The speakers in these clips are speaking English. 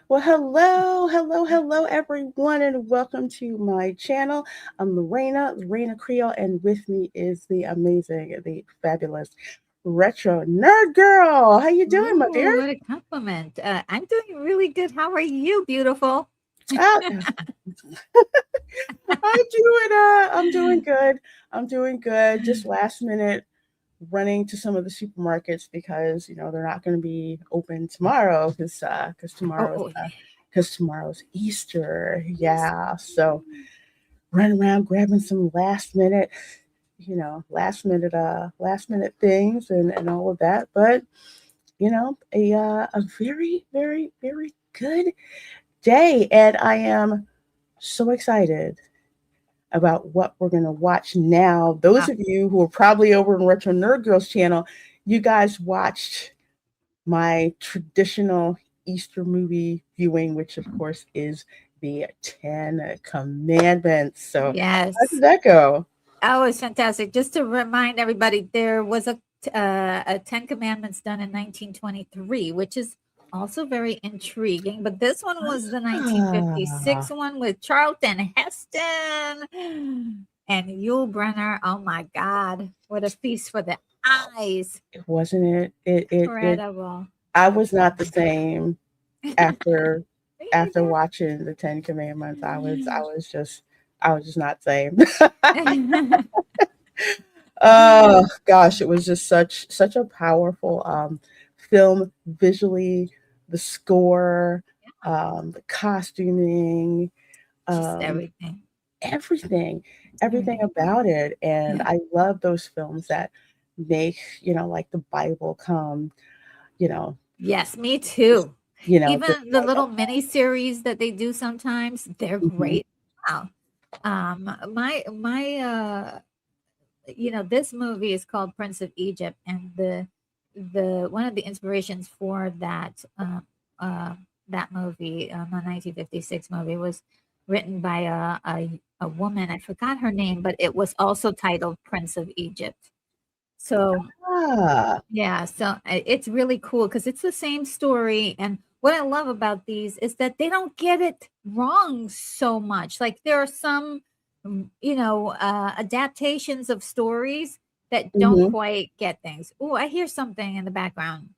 Well, hello, everyone, and welcome to my channel. I'm Reina Creole, and with me is the amazing, the fabulous retro nerd girl. How you doing, my dear? Ooh, what a compliment. I'm doing really good. How are you, beautiful? Ah, I'm doing good. I'm doing good. Just last minute running to some of the supermarkets because they're not going to be open tomorrow because Oh, tomorrow's oh, yeah. tomorrow's Easter. Yes. Yeah, so running around grabbing some last minute things and all of that. But a very very good day, and I am so excited about what we're going to watch now. Those Ah, of you who are probably over in Retro Nerd Girls channel, you guys watched my traditional Easter movie viewing, which of course is the Ten Commandments. So how yes. did that go? Oh, it's fantastic. Just to remind everybody, there was a Ten Commandments done in 1923, which is also very intriguing. But this one was the Ah, 1956 one with Charlton Heston and Yul Brenner. Oh my God. What a feast for the eyes. it wasn't it. It. Incredible. I was not the same after Me watching the Ten Commandments. I was just not the same. either. Oh gosh, it was just such a powerful film visually, the score, the costuming, Just um, everything. everything, everything Everything. about it. And Yeah. I love those films that make like the Bible come, you know, Yes, me too. just Even the little mini series that they do sometimes, they're mhm, great. Wow. This movie is called Prince of Egypt, and the one of the inspirations for uh, that movie, the 1956 movie, was written by a woman. I forgot her name, but it was also titled Prince of Egypt. So ah, yeah, so it's really cool because it's the same story. And what I love about these is that they don't get it wrong so much. Like there are some, adaptations of stories that don't mhm. quite get things. Oh, I hear something in the background.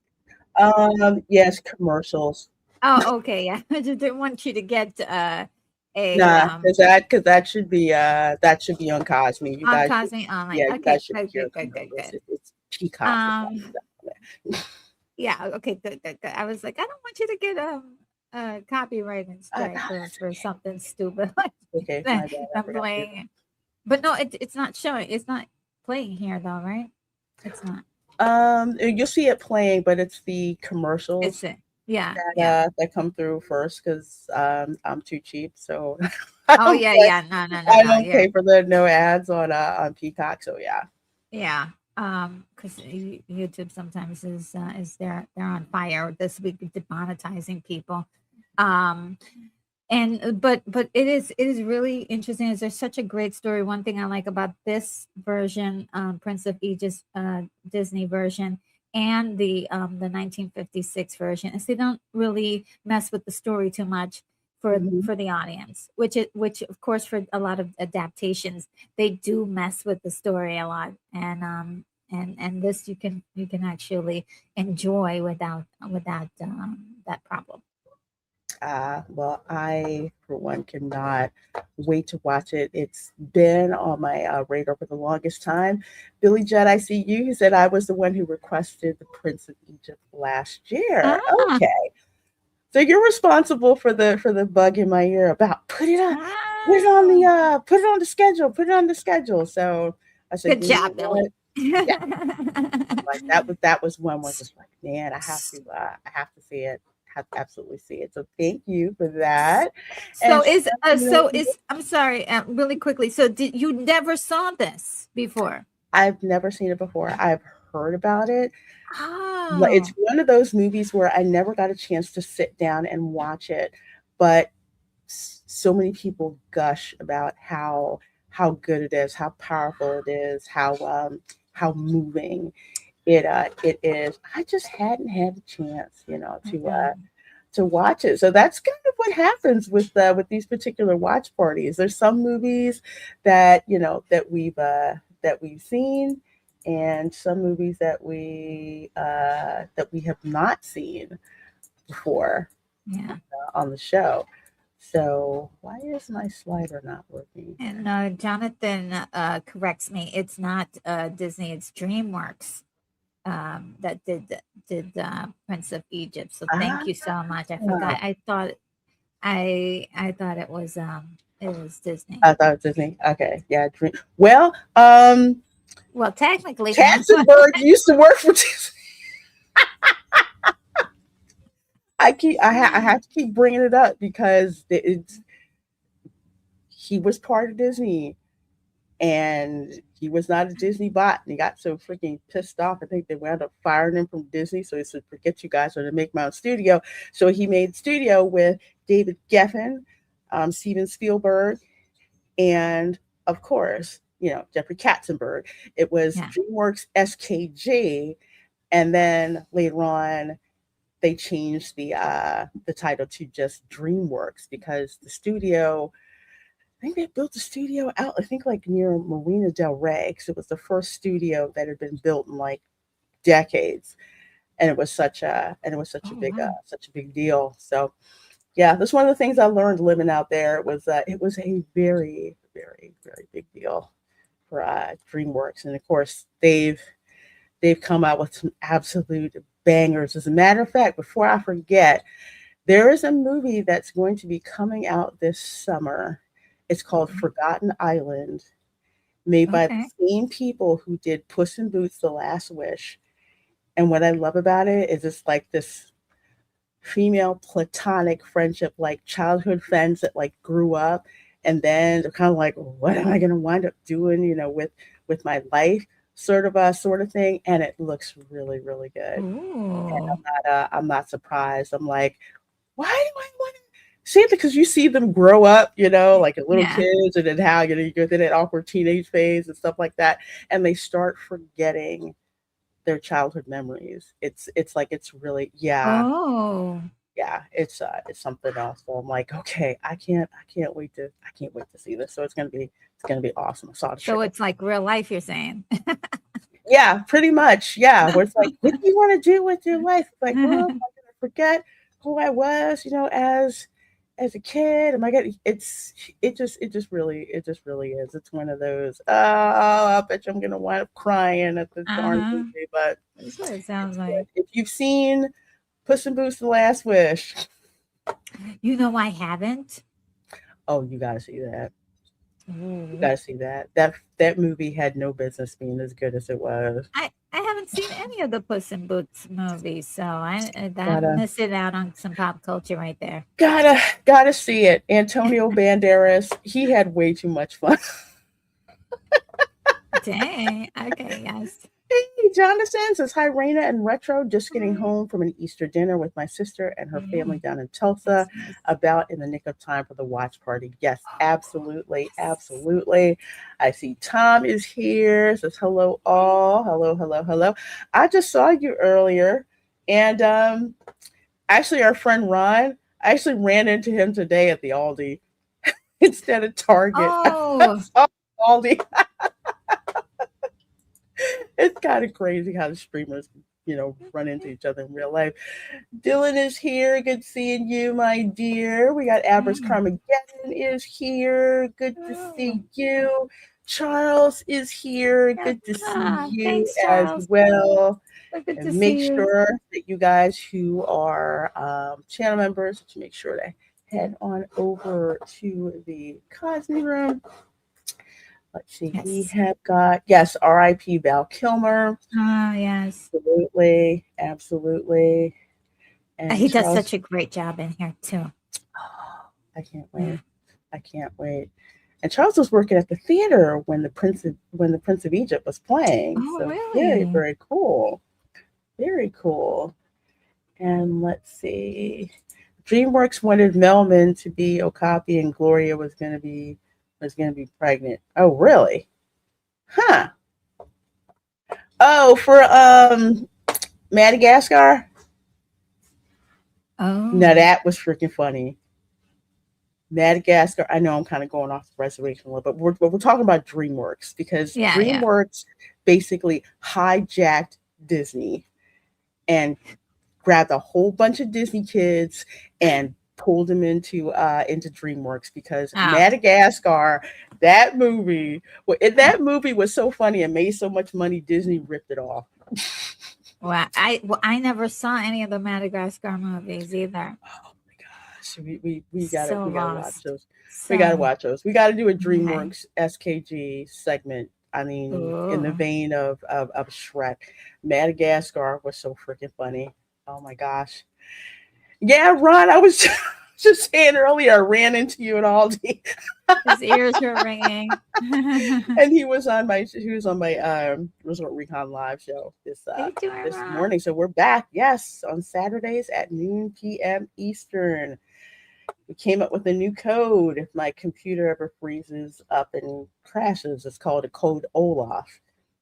Yes, commercials. Oh, okay. Yeah. I just didn't want you to get a Nah, that should be on Cosme. You on guys should, Cosmic Online. yeah, you Okay, guys should good, hear good, good, good, commercials. good. It's Peacock or Um, something. Yeah, okay, good, good, good. I was like, I don't want you to get copyright and strike No, for that's something stupid like okay. My that. bad. I I'm forgot to do playing. But no, it's not showing. It's not playing here though, right? It's not. that. You'll see it playing, but it's the It's commercials it. Yeah, that yeah. that come through first because I'm too cheap, so Oh yeah, yeah. No, no, no, I no. don't Yeah, pay for the no ads on Peacock. So yeah. yeah. Because YouTube sometimes is they're on fire this week demonetizing people. Um, and but it is really interesting. Is there's such a great story. One thing I like about this version, Prince of Egypt Disney version, and the 1956 version, is they don't really mess with the story too much Mhm. for the audience, which of course for a lot of adaptations they do mess with the story a lot, and this you can actually enjoy without that problem. Well, I, for one, cannot wait to watch it. It's been on my radar for the longest time. Billy Judd, I see you. He said I was the one who requested the Prince of Egypt last year. Ah, Okay, so you're responsible for the bug in my ear about put it on the ah. put it on the schedule, put it on the schedule. So I said, Good you know job, what? Billy. Yeah, like that was one was just like, man, I have to see it. Have to absolutely see it. So thank you for that. And I'm sorry, really quickly. So did you never saw this before? I've never seen it before. I've heard about it. It's Oh, one of those movies where I never got a chance to sit down and watch it, but so many people gush about how good it is, how powerful it is, how moving it is. I just hadn't had a chance, to okay. to watch it. So that's kind of what happens with these particular watch parties. There's some movies that that we've seen, and some movies that we have not seen before Yeah. on the show. So why is my slider not working And here? Jonathan corrects me. It's not Disney. It's DreamWorks that did Prince of Egypt. So thank Ah, you so much. I forgot. I thought it was Disney. I thought it was Disney. Okay, yeah. Well, Well, technically now. Katzenberg used to work for Disney. I have to keep bringing it up because he was part of Disney, and he was not a Disney bot, and he got so freaking pissed off. I think they wound up firing him from Disney. So he said, "Forget you guys, I'm gonna make my own studio." So he made studio with David Geffen, Steven Spielberg, and of course, Jeffrey Katzenberg. It was Yeah. DreamWorks SKG, and then later on they changed the title to just DreamWorks because the studio. I think they built the studio out. I think like near Marina Del Rey, because it was the first studio that had been built in like decades, and it was Oh wow. such a big deal. So yeah, that's one of the things I learned living out there. It was a very very very big deal for DreamWorks, and of course they've come out with some absolute bangers. As a matter of fact, before I forget, there is a movie that's going to be coming out this summer. It's called Forgotten Island, made by the Okay. same people who did Puss in Boots: The Last Wish. And what I love about it is it's like this female platonic friendship, like childhood friends that like grew up, and then they're kind of like, what am I going to wind up doing, with my life, sort of thing. And it looks really, really good. And Ooh. I'm not surprised. I'm like, why do I want to see it? Because you see them grow up, like little Yeah. kids, and then how you go through that awkward teenage phase and stuff like that, and they start forgetting their childhood memories. It's like it's really Oh. it's something else. So I'm like, okay, I can't wait to see this. So it's gonna be awesome. I saw the So trailer. it's like real life, you're saying. Yeah, pretty much. Yeah, where it's like, what do you want to do with your life? Like, well, am I gonna forget who I was, as a kid? Am I gonna? It just really is. It's one of those. Oh, I bet you I'm gonna wind up crying at the darn Uh-huh. movie, but That's what it sounds it's good. like. If you've seen Puss in Boots: The Last Wish, You know, I haven't. oh, you gotta see that. You Ooh. gotta see that. That movie had no business being as good as it was. I haven't seen any of the Puss in Boots movies, so I'm Gotta missing out on some pop culture right there. gotta see it. Antonio Banderas, he had way too much fun. Dang. Okay, yes. Hey, Jonathan says, hi, Reina and Retro. Just getting home from an Easter dinner with my sister and her family Mm, down in Tulsa, that's nice. about in the nick of time for the watch party. Yes, Oh, absolutely. yes. Absolutely. I see Tom is here. Says, hello, all. Hello, hello, hello. I just saw you earlier. And actually, our friend Ron, I actually ran into him today at the Aldi instead of Target. I Oh, saw Aldi. It's kind of crazy how the streamers, run into each other in real life. Dylan is here. Good seeing you, my dear. We got Abers mm, Carmageddon is here. Good to oh. see you. Charles is here. Good to see you Thanks, as Charles. well. So good to And make see you. sure that you guys who are channel members, to make sure to head on over to the Cosby Room. Let's see, we Yes. have got, yes, RIP Val Kilmer. Ah, yes. Absolutely, absolutely. And He does Charles, such a great job in here too. oh, I can't Yeah. wait. I can't wait. And Charles was working at the theater when the Prince of Egypt was playing. Oh, So very, really? very cool. Very cool. And let's see. DreamWorks wanted Melman to be Okapi and Gloria was gonna be pregnant. Oh, really? Huh. Oh, for Madagascar? Now Oh, that was freaking funny. Madagascar. I know I'm kind of going off the reservation a little, but we're talking about DreamWorks because yeah, yeah. DreamWorks basically hijacked Disney and grabbed a whole bunch of Disney kids and pulled them into DreamWorks because Oh, Madagascar, that movie, that movie was so funny and made so much money. Disney ripped it off. well, I never saw any of the Madagascar movies either. Oh my gosh, we gotta So we gotta watch lost. those. We gotta So watch those. We gotta do a okay. DreamWorks SKG segment. I mean, in the Ooh. vein of Shrek, Madagascar was so freaking funny. Oh my gosh. Yeah, Ron, I was just saying earlier, I ran into you at Aldi, His ears were ringing. and he was on my Resort Recon Live show Are you doing this wrong? morning. So we're back, yes, on Saturdays at noon p.m. Eastern. We came up with a new code. If my computer ever freezes up and crashes, it's called a code Olaf.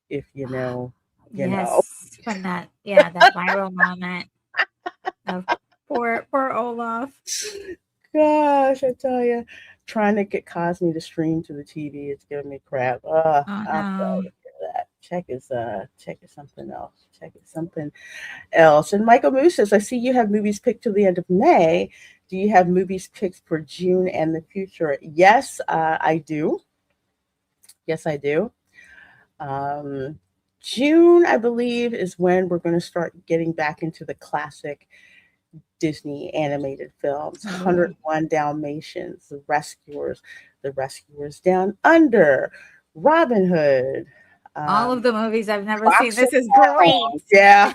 If you know, you know. Yes, from that, yeah, that viral moment of poor Olaf. Gosh, I tell you, trying to get Cosme to stream to the TV is giving me crap. Oh I'm no. sorry to hear that. Check is something else. Check is something else. And Michael Moose says, I see you have movies picked till the end of May. Do you have movies picked for June and the future? Yes, I do. Yes, I do. Um, June, I believe, is when we're going to start getting back into the classic Disney animated films, Oh, 101 Dalmatians, The Rescuers Down Under, Robin Hood, all of um, the movies I've never seen. Fox and This is great. Hound. Yeah.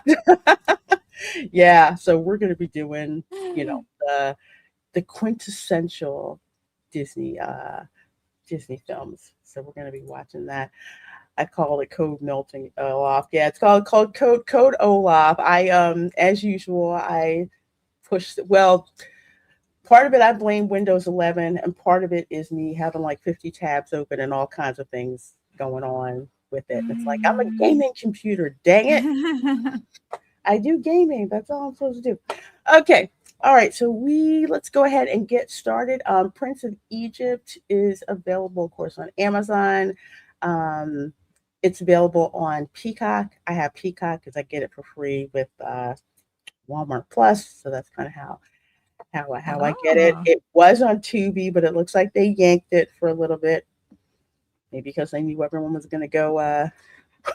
Yeah. So we're going to be doing, you know, the quintessential Disney Disney films. So we're going to be watching that. I call it code melting Olaf. Yeah, it's called code Olaf. I as usual I pushed well, part of it I blame Windows 11, and part of it is me having like 50 tabs open and all kinds of things going on with it. And it's like, I'm a Mm. gaming computer, dang it. I do gaming. That's all I'm supposed to do. Okay. All right. So let's go ahead and get started. Prince of Egypt is available, of course, on Amazon. Um, it's available on Peacock. I have Peacock because I get it for free with Walmart Plus. So that's kind of how I get it. Oh. It was on Tubi, but it looks like they yanked it for a little bit. Maybe because they knew everyone was going to go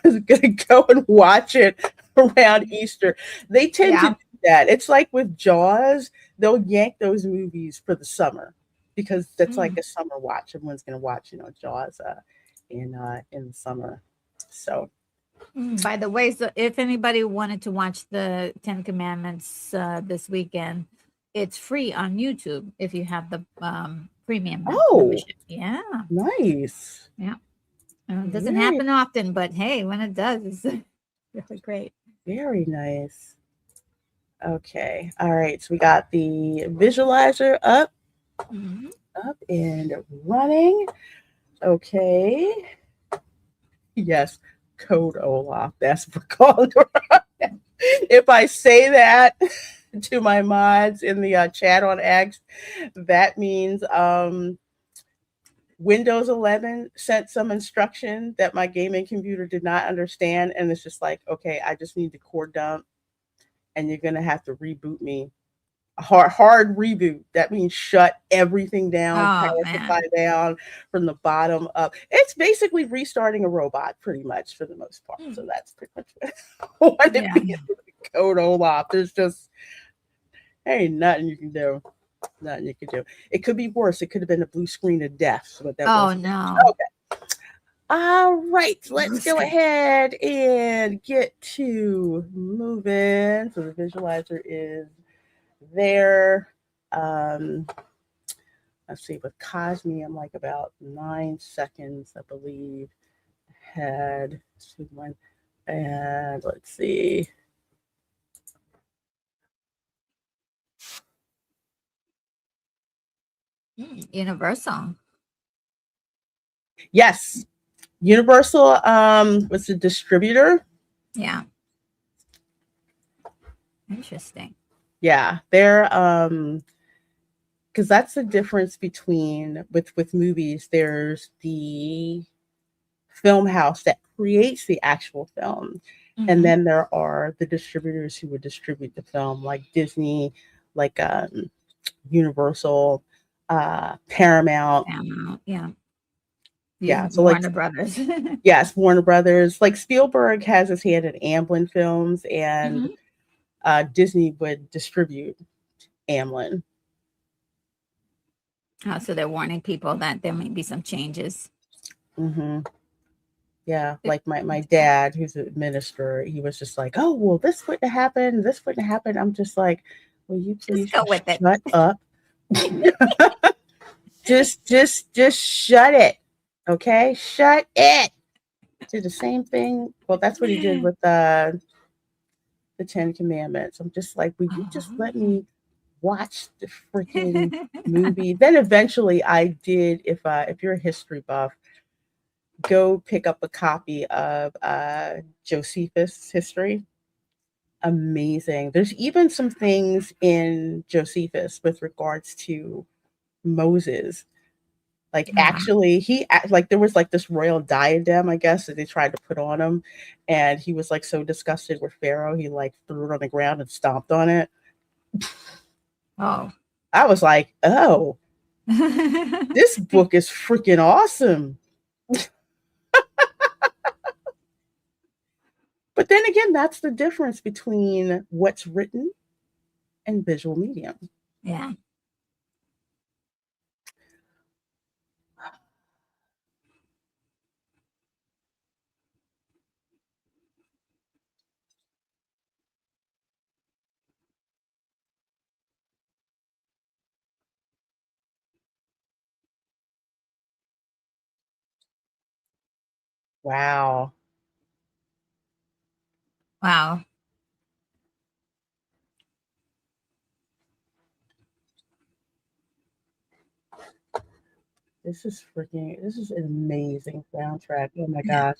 was going to go and watch it around Easter. They tend to Yeah. do that. It's like with Jaws, they'll yank those movies for the summer because that's like Mm. a summer watch. Everyone's going to watch, Jaws in the summer. So, By the way, so if anybody wanted to watch the Ten Commandments this weekend, it's free on YouTube if you have the premium oh, membership. Yeah, nice. yeah. It doesn't Very, happen often, but hey, when it does, it's really great. very nice. Okay. All right. So we got the visualizer Mhm. up and running. Okay. Yes. Code Olaf. That's what we're calling it. If I say that to my mods in the chat on X, that means Windows 11 sent some instruction that my gaming computer did not understand. And it's just like, okay, I just need to core dump and you're going to have to reboot me. Hard reboot. That means shut everything down, Oh pacify man. down from the bottom up. It's basically restarting a robot, pretty much for the most part. So Mm. that's pretty much what it Yeah. means. Code Olaf. There's just ain't nothing you can do. Nothing you can do. It could be worse. It could have been a blue screen of death, but that Oh wasn't. no. Okay. All right, let's Blue go screen. ahead and get to moving. So the visualizer is there. Um, let's see, with Cosme, I'm like about 9 seconds, I believe, ahead. One, and let's see. Universal. Yes, Universal was the distributor. Yeah. Interesting. Yeah, they're because that's the difference between with movies. There's the film house that creates the actual film, and Mm-hmm. then there are the distributors who would distribute the film, like Disney, like Universal, Paramount. Yeah. Yeah, You so like Warner Brothers. yes, Warner Brothers. Like Spielberg has his hand in Amblin Films, and Hmm. Disney would distribute Amblin. So they're warning people that there may be some changes. Hmm. Yeah, It- like my dad, who's a minister, he was just like, "Oh, well, this wouldn't happen. This wouldn't happen." I'm just like, "Will you Just please go just with it. shut up? Just shut it, okay? Shut it." Did the same thing. Well, that's what he did with the Ten Commandments. I'm just like, "Will you just let me watch the freaking movie?" Then eventually, I did. If you're a history buff, go pick up a copy of Josephus' history. Amazing. There's even some things in Josephus with regards to Moses. Like Oh, wow. actually, like there was like this royal diadem, I guess, that they tried to put on him, and he was like so disgusted with Pharaoh, he like threw it on the ground and stomped on it. Oh. I was like, oh, this book is freaking awesome. But then again, that's the difference between what's written and visual medium. Yeah. Wow. Wow. This is an amazing soundtrack. Oh my Yeah. gosh.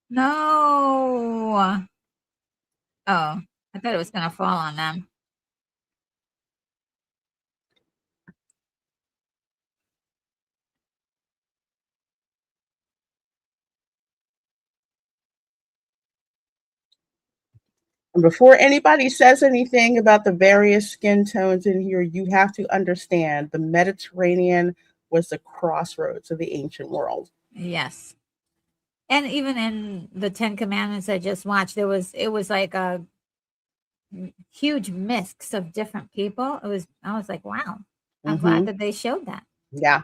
No. Oh, I thought it was gonna fall on them. And before anybody says anything about the various skin tones in here, you have to understand the Mediterranean was the crossroads of the ancient world. Yes. And even in the Ten Commandments I just watched, it was like a huge mix of different people. I was like, wow, I'm glad Mm-hmm. that they showed that. Yeah.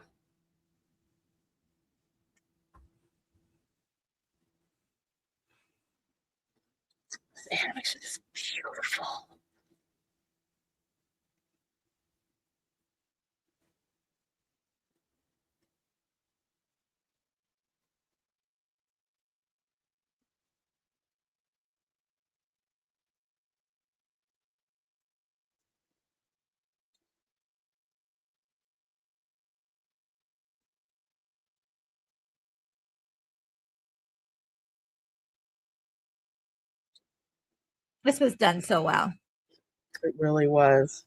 This animation is beautiful. This was done so well. It really was.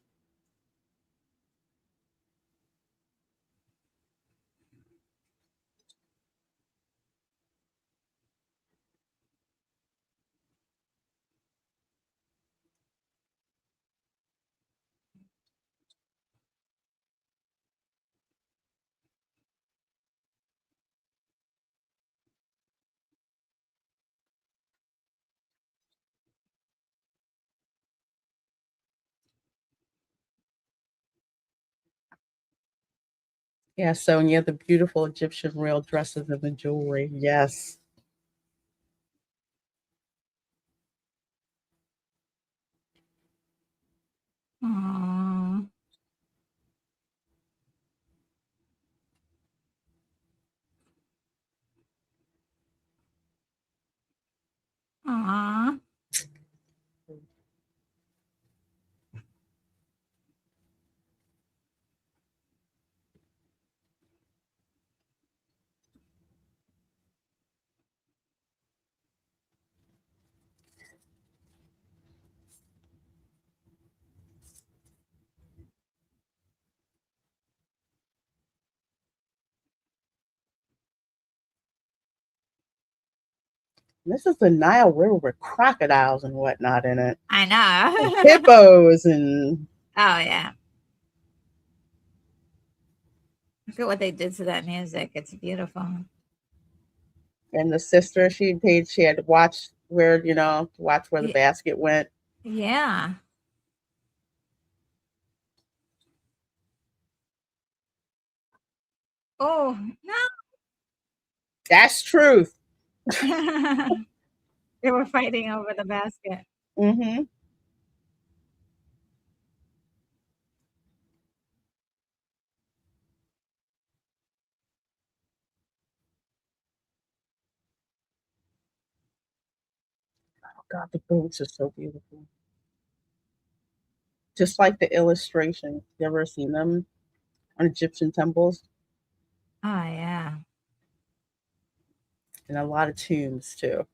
Yeah, Sonia, the beautiful Egyptian royal dresses and the jewelry. Yes. Aww. Aww. This is the Nile River with crocodiles and whatnot in it, I and know. hippos, and Oh yeah. Look at what they did to that music. It's beautiful. the sister she had to watch where watch where the Ye- basket went. Yeah. Oh That's truth. no. They were fighting over the basket. Mm-hmm. Oh God, the boats are so beautiful. Just like the illustration. You ever seen them on Egyptian temples Oh yeah. and a lot of tombs too?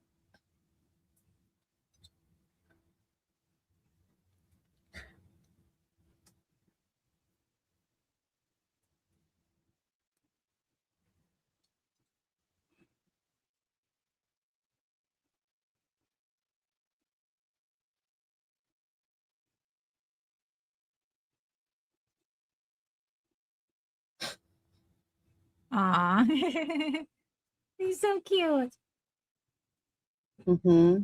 Aw. He's so cute. Mm-hmm.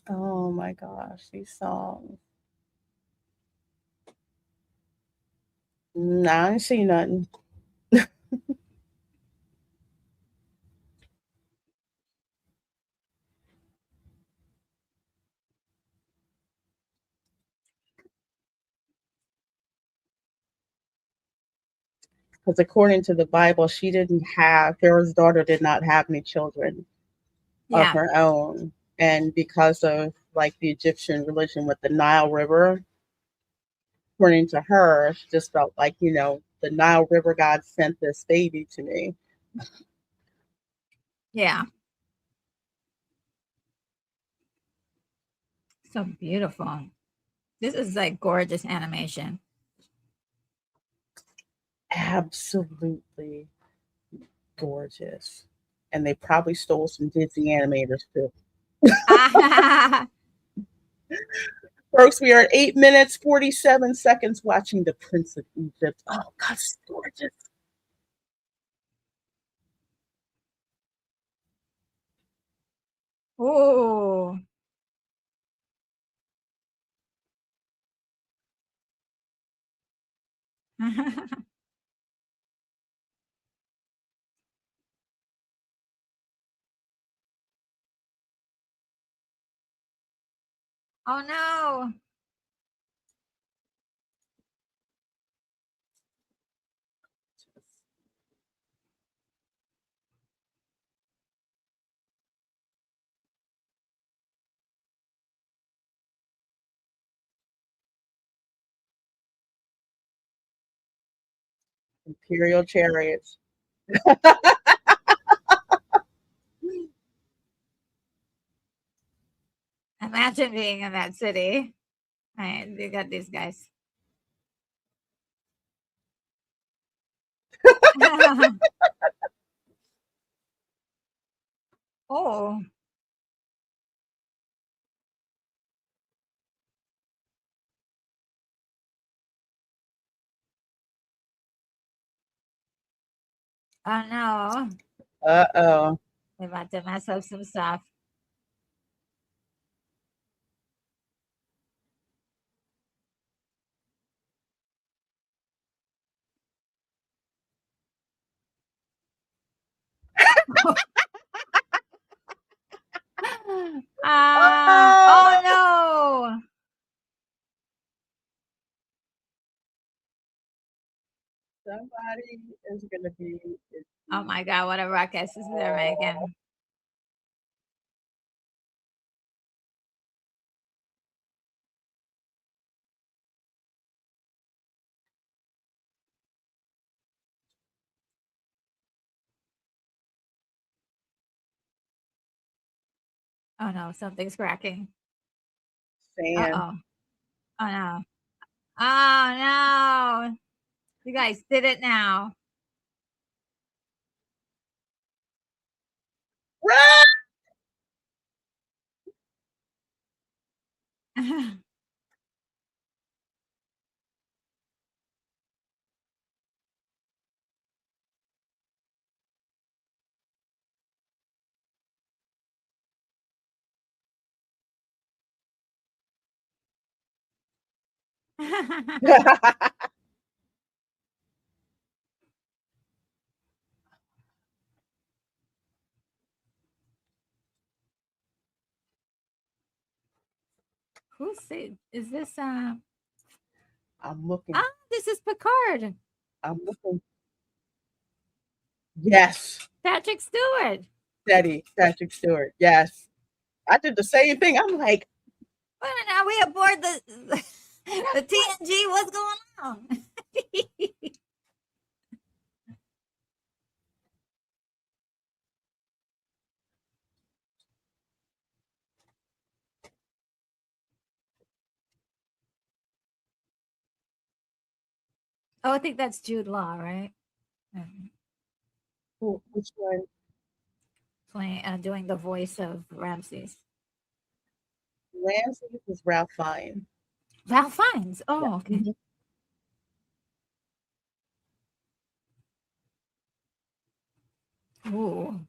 Oh my gosh, these songs. Nah, I ain't see nothing. Because according to the Bible, she didn't have Pharaoh's daughter did not have any children of Yeah. her own, and because of like the Egyptian religion with the Nile River, according to her, she just felt like the Nile River God sent this baby to me. Yeah. So beautiful. This is like gorgeous animation. Absolutely gorgeous, and they probably stole some Disney animators too. Folks, we are at 8 minutes 47 seconds watching The Prince of Egypt. Oh, God, it's gorgeous. Oh. Oh no. Imperial chariots. Imagine being in that city. Right, you got these guys. Oh. Oh no. Uh-oh. They're about to mess up some stuff. Oh Oh, no. somebody is going to be. Oh my god, what a ruckus is they're making. Oh no, something's cracking. Uh Fan. oh. Oh no. Oh no. You guys did it now. Run! Who's it? Is this I'm looking. ah, this is Picard. I'm looking. Yes. Patrick Stewart. Steady. Patrick Stewart. Yes. I did the same thing. I'm like, Well, are we aboard the TNG? What's going on? Oh, I think that's Jude Law, right? which one? Playing, doing the voice of Ramses. Ramsey was Ralph Fiennes. Ralph Fiennes. Yeah. Oh, okay. Ooh.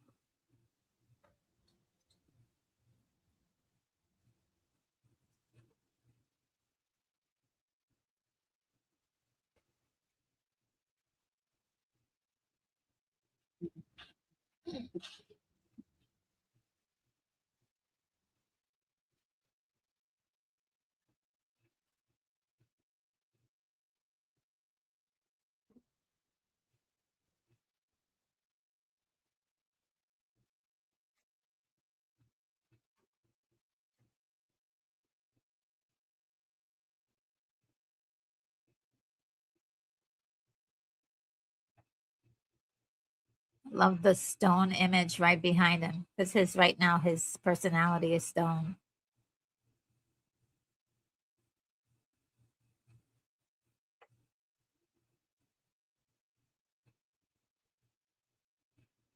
Love the stone image right behind him because his right now his personality is stone.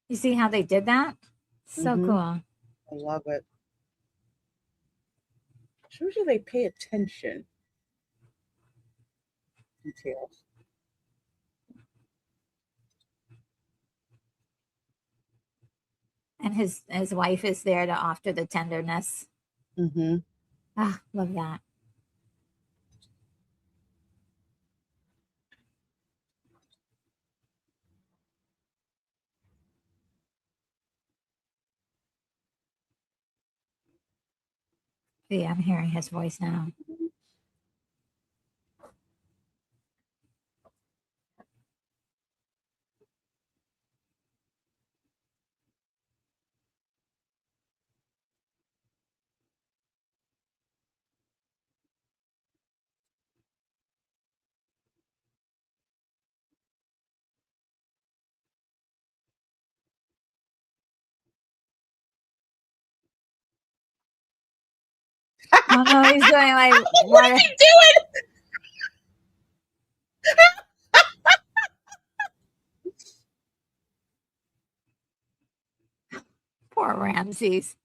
You see how they did that? So Mm-hmm. cool. I love it. Usually they pay attention to details. And his wife is there to offer the tenderness. Mm-hmm. Ah, love that. See, I'm hearing his voice now. Oh no, he's doing like What is water. he doing? Poor Ramses.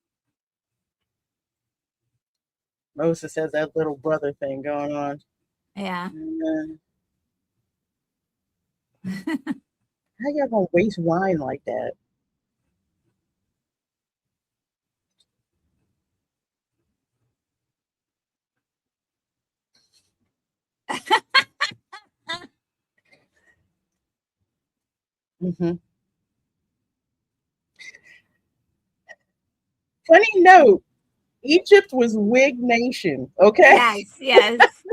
Moses has that little brother thing going on. Yeah. How you gonna waste wine like that? Mm-hmm. Funny note: Egypt was wig nation. Okay, Yes, yes.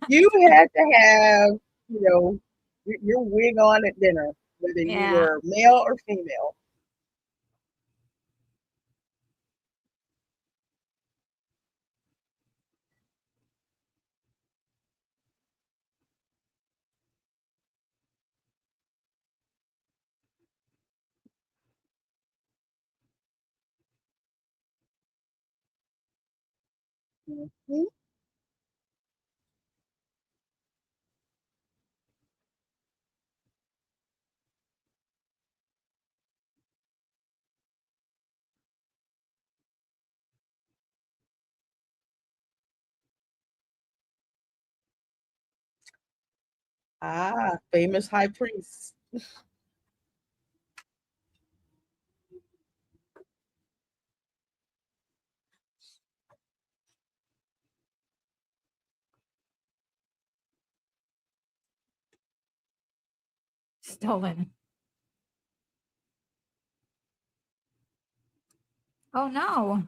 you had to have, your wig on at dinner, whether you Yeah. were male or female. Mhm. Ah, famous high priest. Stolen. Oh no.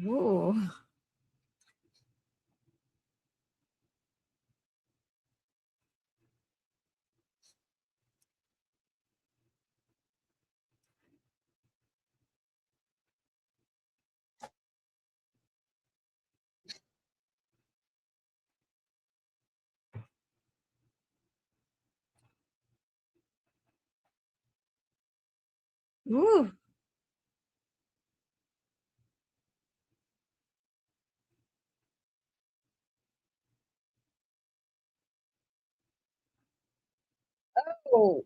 Ooh. Ooh. Oh,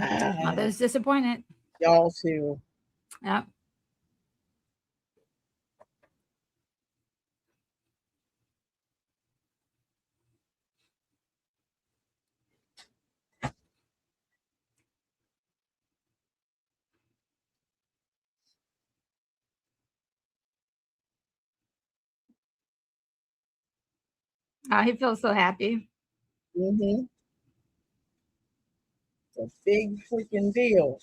ah, Mother's disappointed. y'all too. Yep. Oh, he feels so happy. Mm-hmm. It's a big freaking deal.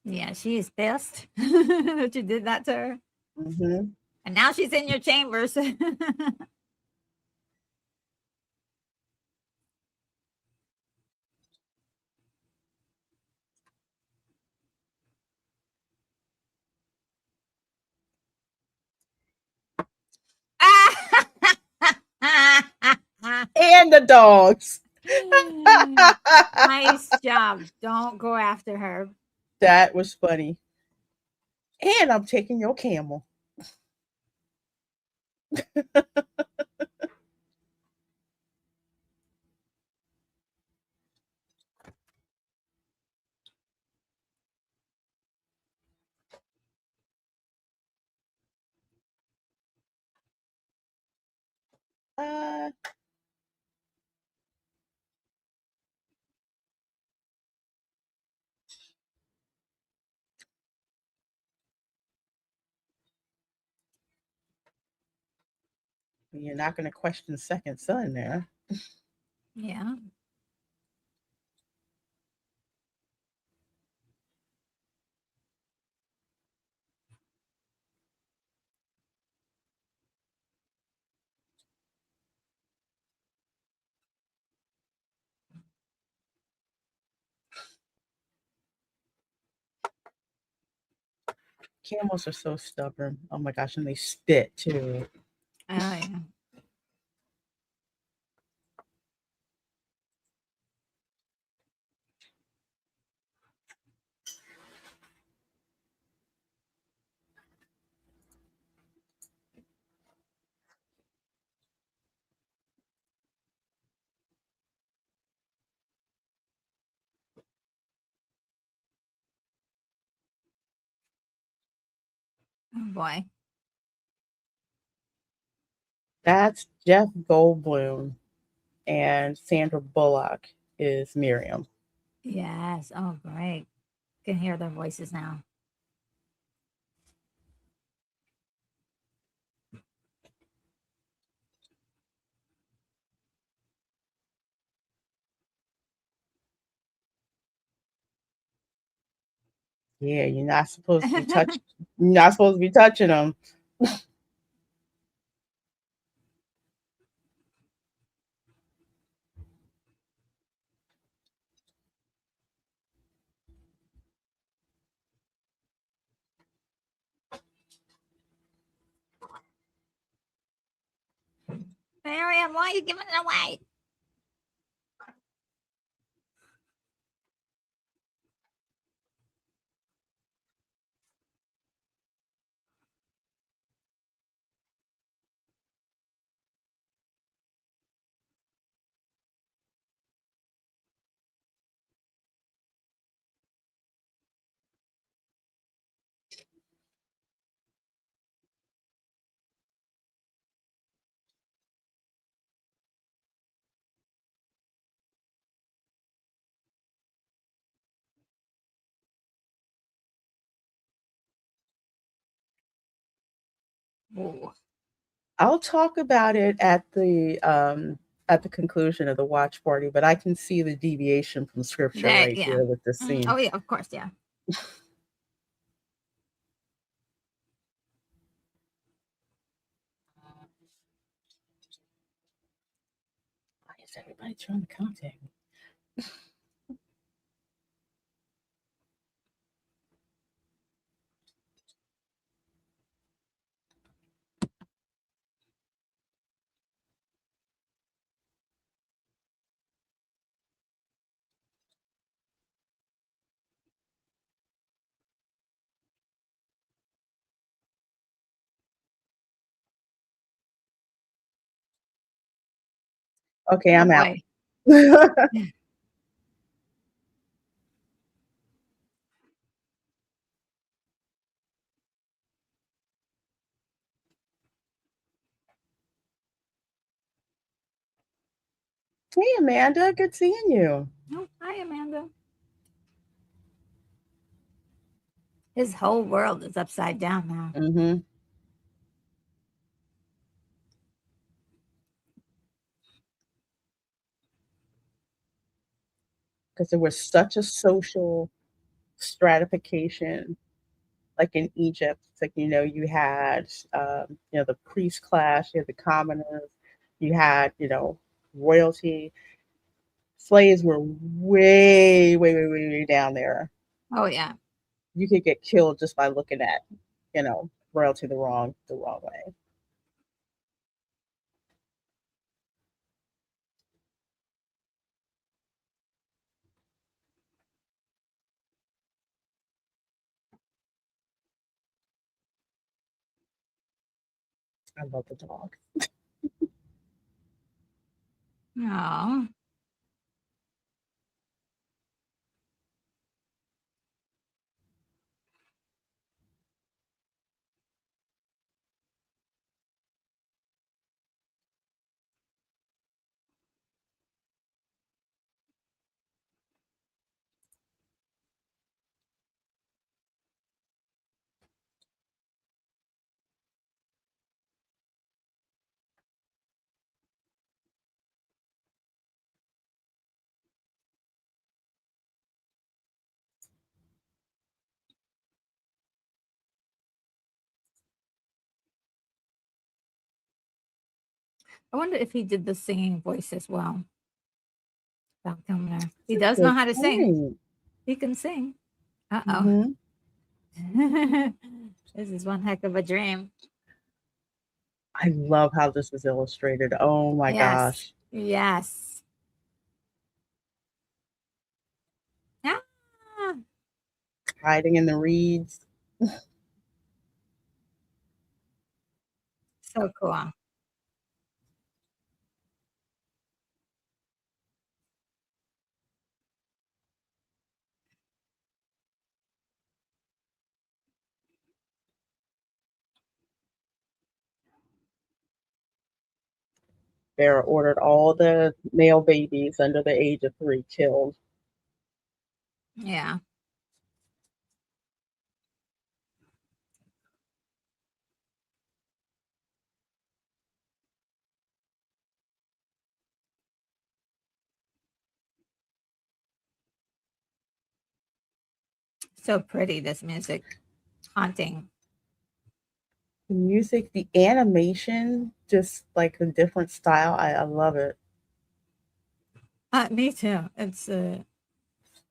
Yeah, she is pissed that you did that to her. Mm-hmm. And now she's in your chambers. And the dogs. Nice job. Don't go after her. That was funny. And I'm taking your camel. Uh, you're not going to question second son there. Yeah. Camels are so stubborn. Oh my gosh, and they spit too. Oh, yeah. Oh, boy. That's Jeff Goldblum, and Sandra Bullock is Miriam. Yes. Oh, great. Can hear their voices now. Yeah, you're not supposed to be touch. You're not supposed to be touching them. Marion, why are you giving it away? Ooh. I'll talk about it at the conclusion of the watch party, but I can see the deviation from scripture That right yeah. here with this Oh scene. yeah, of course, yeah. Why is everybody trying to contact me? Okay, Oh I'm out. boy. Hey, Amanda, good seeing you. Oh, hi, Amanda. His whole world is upside down now. Mm-hmm. Because there was such a social stratification, like in Egypt. It's like, you had, the priest class, you had the commoners, you had, royalty. Slaves were way, way, way, way, way down there. Oh yeah. You could get killed just by looking at, royalty the wrong way. I love the dog. Oh. I wonder if he did the singing voice as well. Falconer. He That's a does know good how to sing. point. He can sing. Uh-oh. Hmm. This is one heck of a dream. I love how this is illustrated. Oh my Yes. gosh. Yes. Ah, Hiding in the reeds. so cool. Pharaoh ordered all the male babies under the age of 3 killed. Yeah. So pretty, this music. Haunting. The music, the animation, just like a different style. I love it. Me too. It's the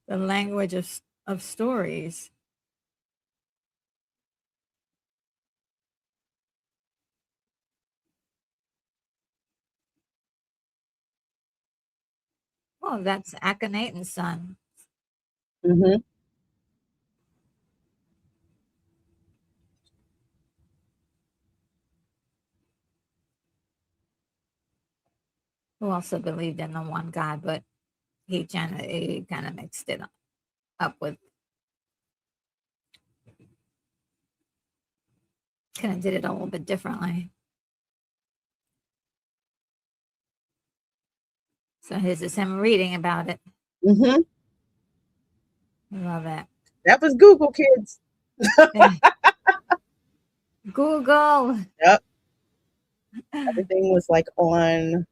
language of stories. Oh, that's Akhenaten's son. Mm-hmm. Who also believed in the one God, but he kind of mixed it up with, kind of did it a little bit differently. So here's just him reading about it. Mm-hmm. I love it. That was Google, kids. Yeah. Google. Yep. Everything was like on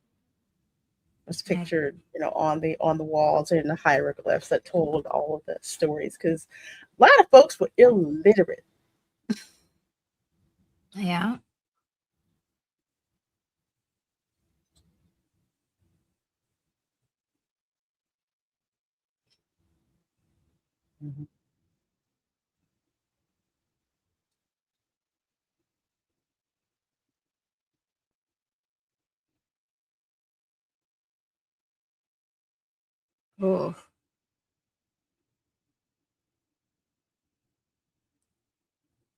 was Yeah. pictured, on the walls and the hieroglyphs that told all of the stories because a lot of folks were illiterate. Yeah. Mhm. Ooh.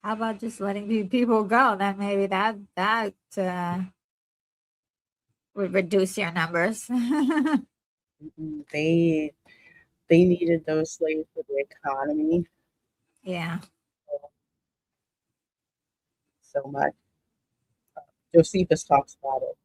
How about just letting people go? Then maybe that would reduce your numbers. They needed those slaves for the economy Yeah. so much. Josephus talks about it.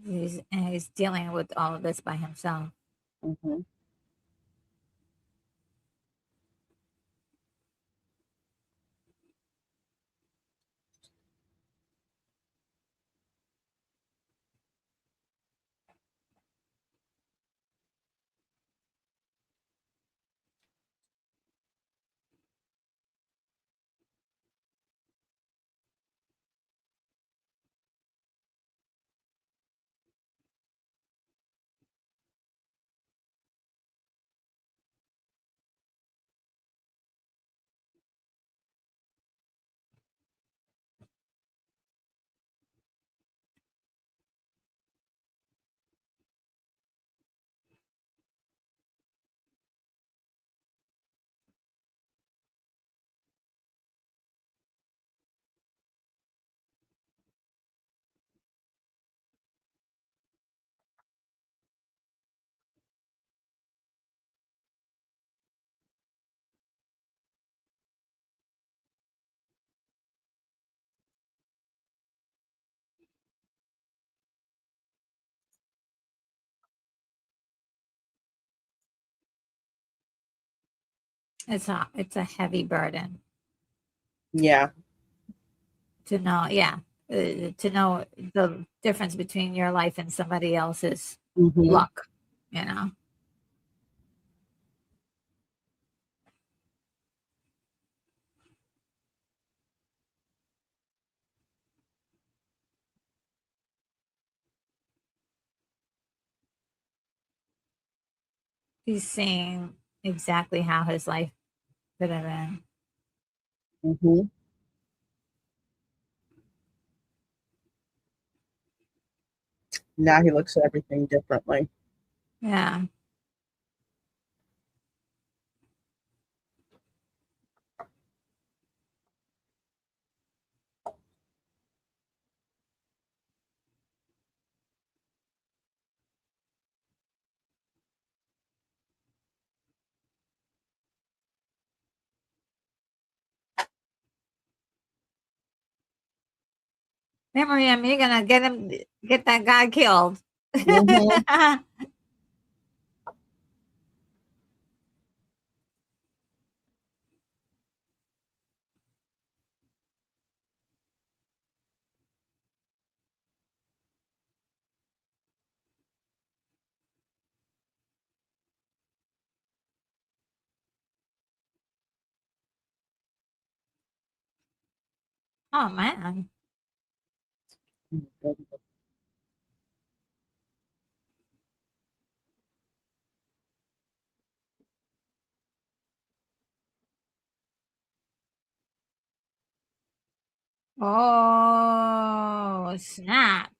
He's dealing with all of this by himself. Hmm. It's a heavy burden Yeah. to know. Yeah, to know the difference between your life and somebody else's Hmm. luck. You know, he's seeing exactly how his life could have been. Hmm. Now he looks at everything differently. Yeah. Memory, you're gonna get that guy killed. Hmm. Oh man. Oh, snap.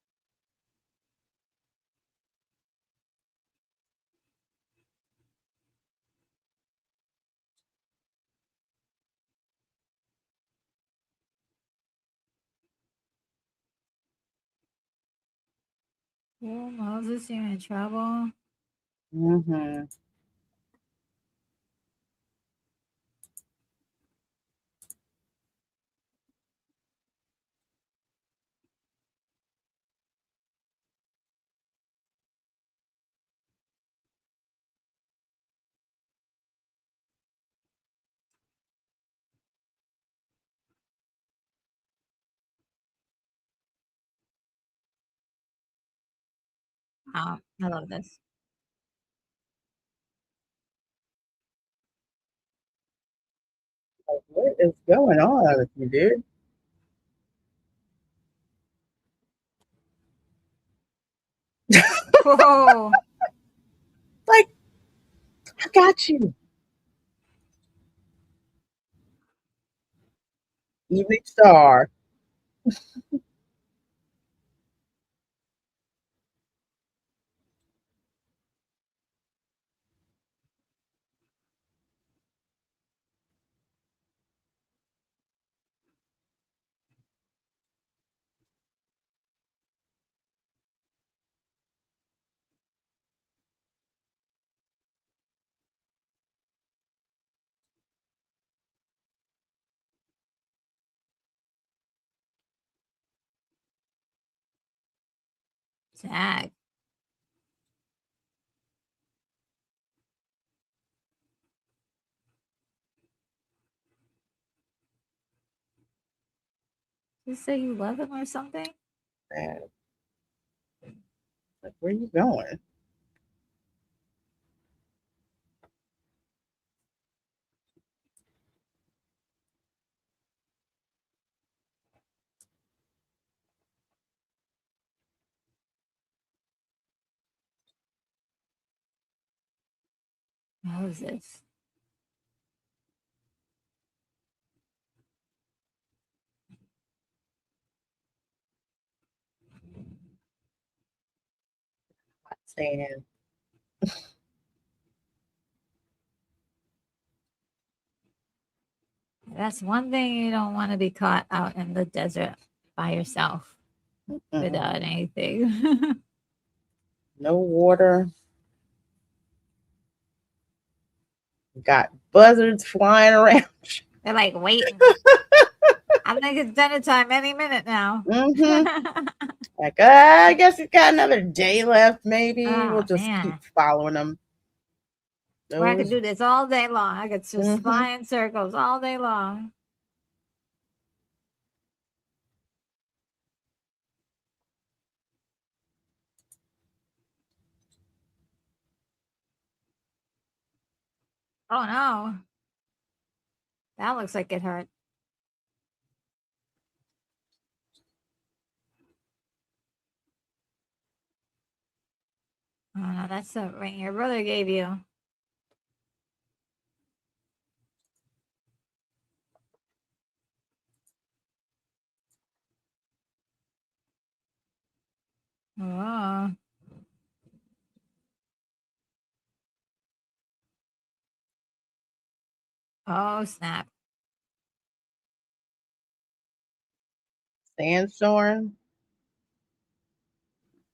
Oh, Moses, you're in trouble. Mm-hmm. Oh, I love this. Like, what is going on with you, dude? Whoa. Like, I got you. Evening Star. Zach. You say you love him or something? Man, like, where are you going? Moses. Saying, That's one thing you don't want to be caught out in the desert by yourself mm-mm. without anything. No water. Got buzzards flying around. They're like waiting. I think it's dinner time any minute now. Mm-hmm. Like, I guess it's got another day left. Maybe we'll Oh just keep man. following them. Or I could Those. do this all day long. I could just Mm-hmm. fly in circles all day long. Oh no. That looks like it hurt. Oh no, that's the ring your brother gave you. Oh. Oh snap. Sandstorm.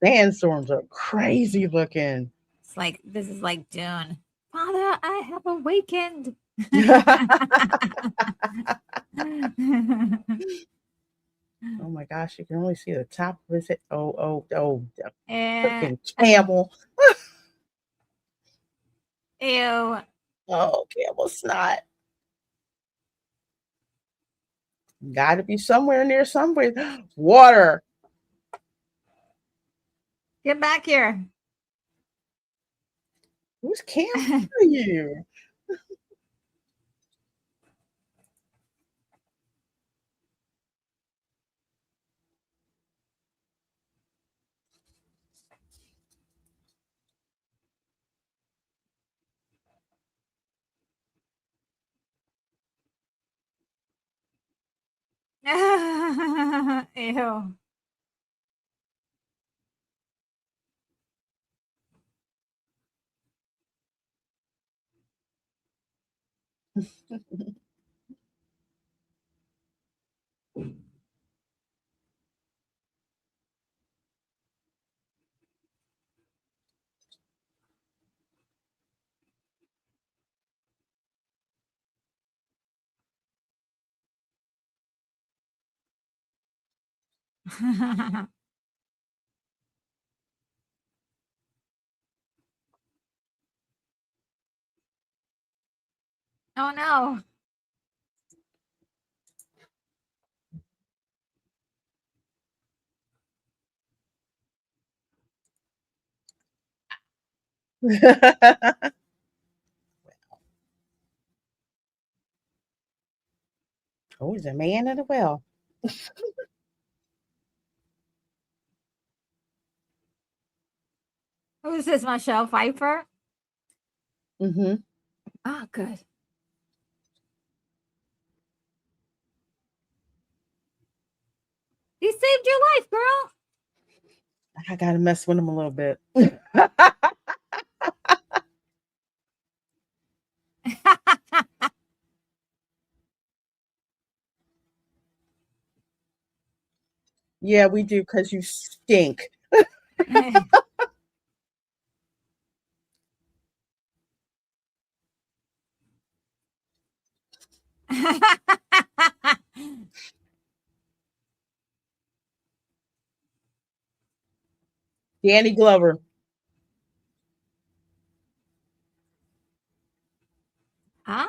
Sandstorms are crazy looking. It's like this is like Dune. Father, I have awakened. Oh my gosh, you can only see the top of his head. Oh, oh, oh, the Eh, freaking camel. ew. Oh, camel snot. Got to be somewhere near somewhere. Water. Get back here. Whose camel are you? Ew. Oh no. Oh, he's a man at a well. Who's this, Michelle Pfeiffer? Mm-hmm. Oh, good. He saved your life, girl. I gotta mess with him a little bit. Yeah, we do because you stink. Danny Glover. Ah.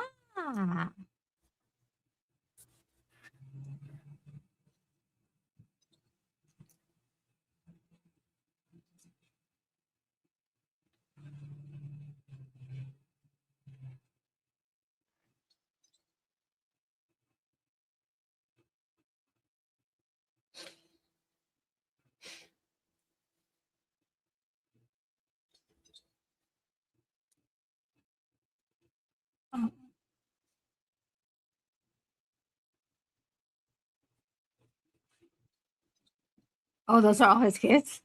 Oh, oh, those are all his kids?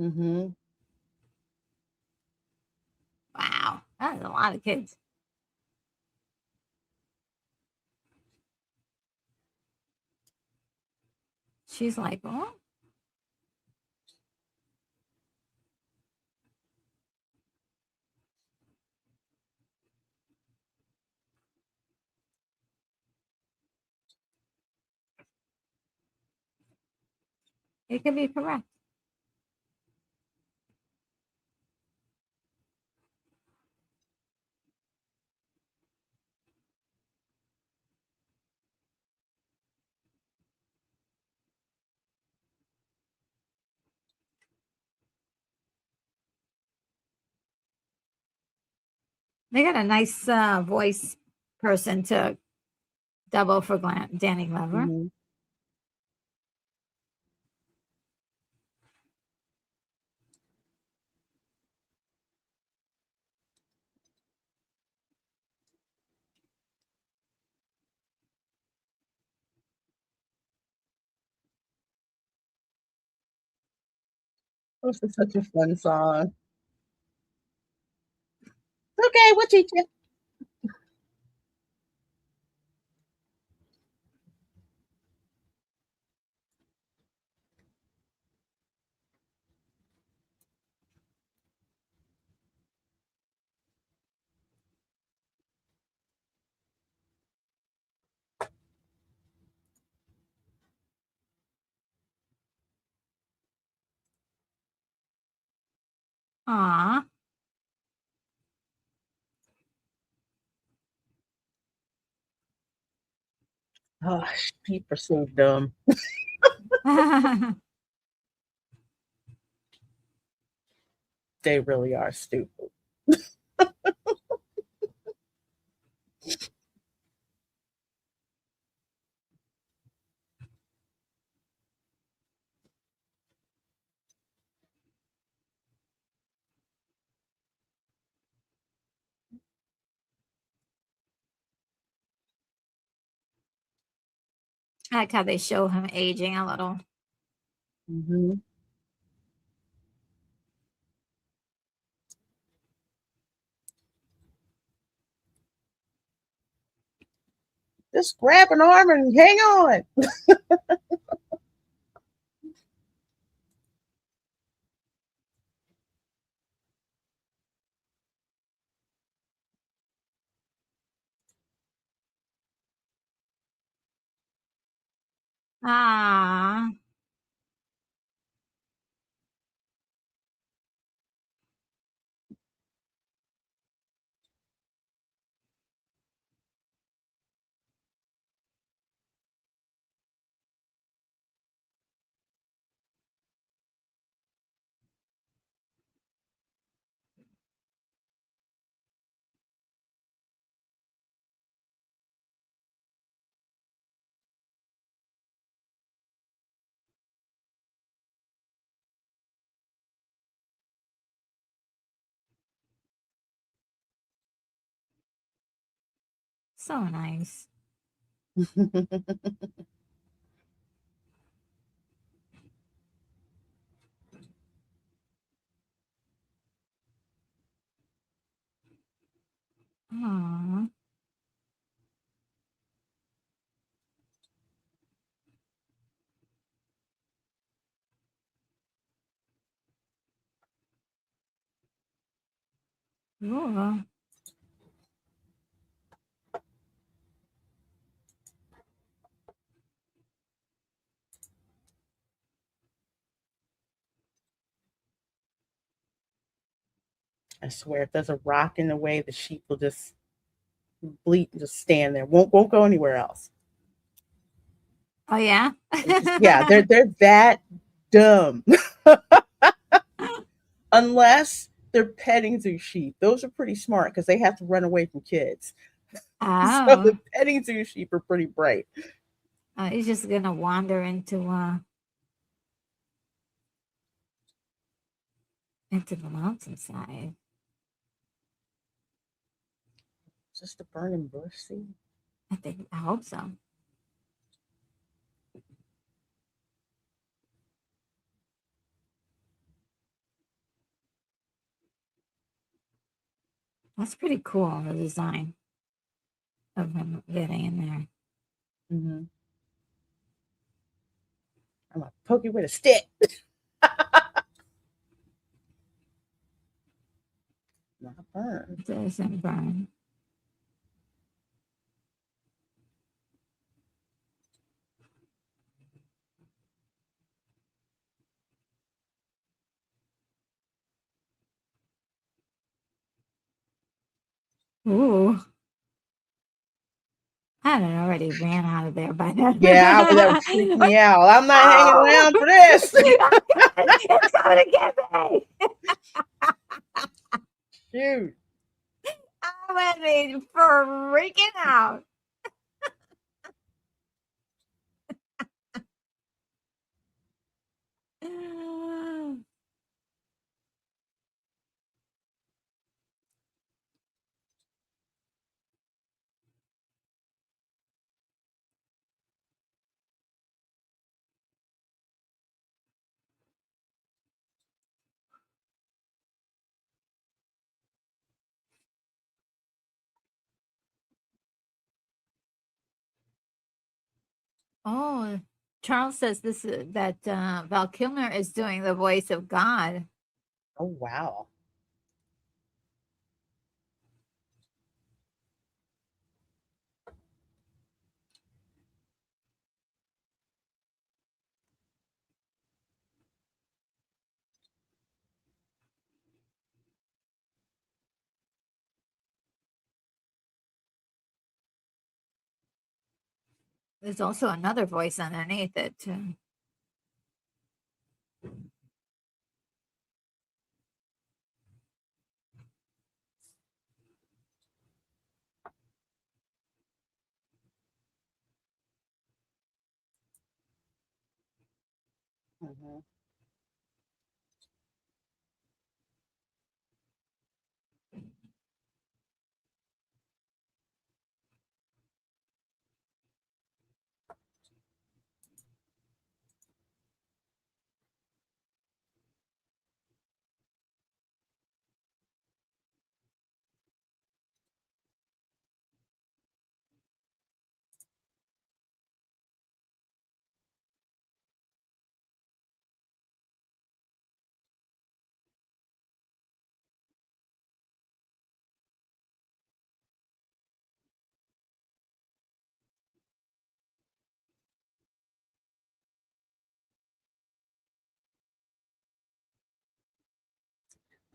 Mm-hmm. Wow. That's a lot of kids. She's like, oh, it could be correct. They got a nice voice person to double for Danny Glover. Mm-hmm. This is such a fun song. Okay, we'll teach you. Aw. Oh, people are so dumb. They really are stupid. I like how they show him aging a little. Mm-hmm. Just grab an arm and hang on. Ah, so nice. Aw. Ooh. I swear, if there's a rock in the way, the sheep will just bleat and just stand there. Won't go anywhere else. Oh yeah. Yeah, they're that dumb. Unless they're petting zoo sheep. Those are pretty smart because they have to run away from kids. So Oh, the petting zoo sheep are pretty bright. he's just gonna wander into the mountainside. Just a burning bush, see? I hope so. That's pretty cool. The design of him getting in there. Mm-hmm. I'm gonna poke you with a stick. Not burn. It doesn't burn. Ooh, I had already ran out of there by then. Yeah, that would freak me out. I'm not hanging around for this. It's coming to get me. Shoot. I went freaking out. Oh, Charles says this that Val Kilmer is doing the voice of God. Oh wow. There's also another voice underneath it. Mm-hmm.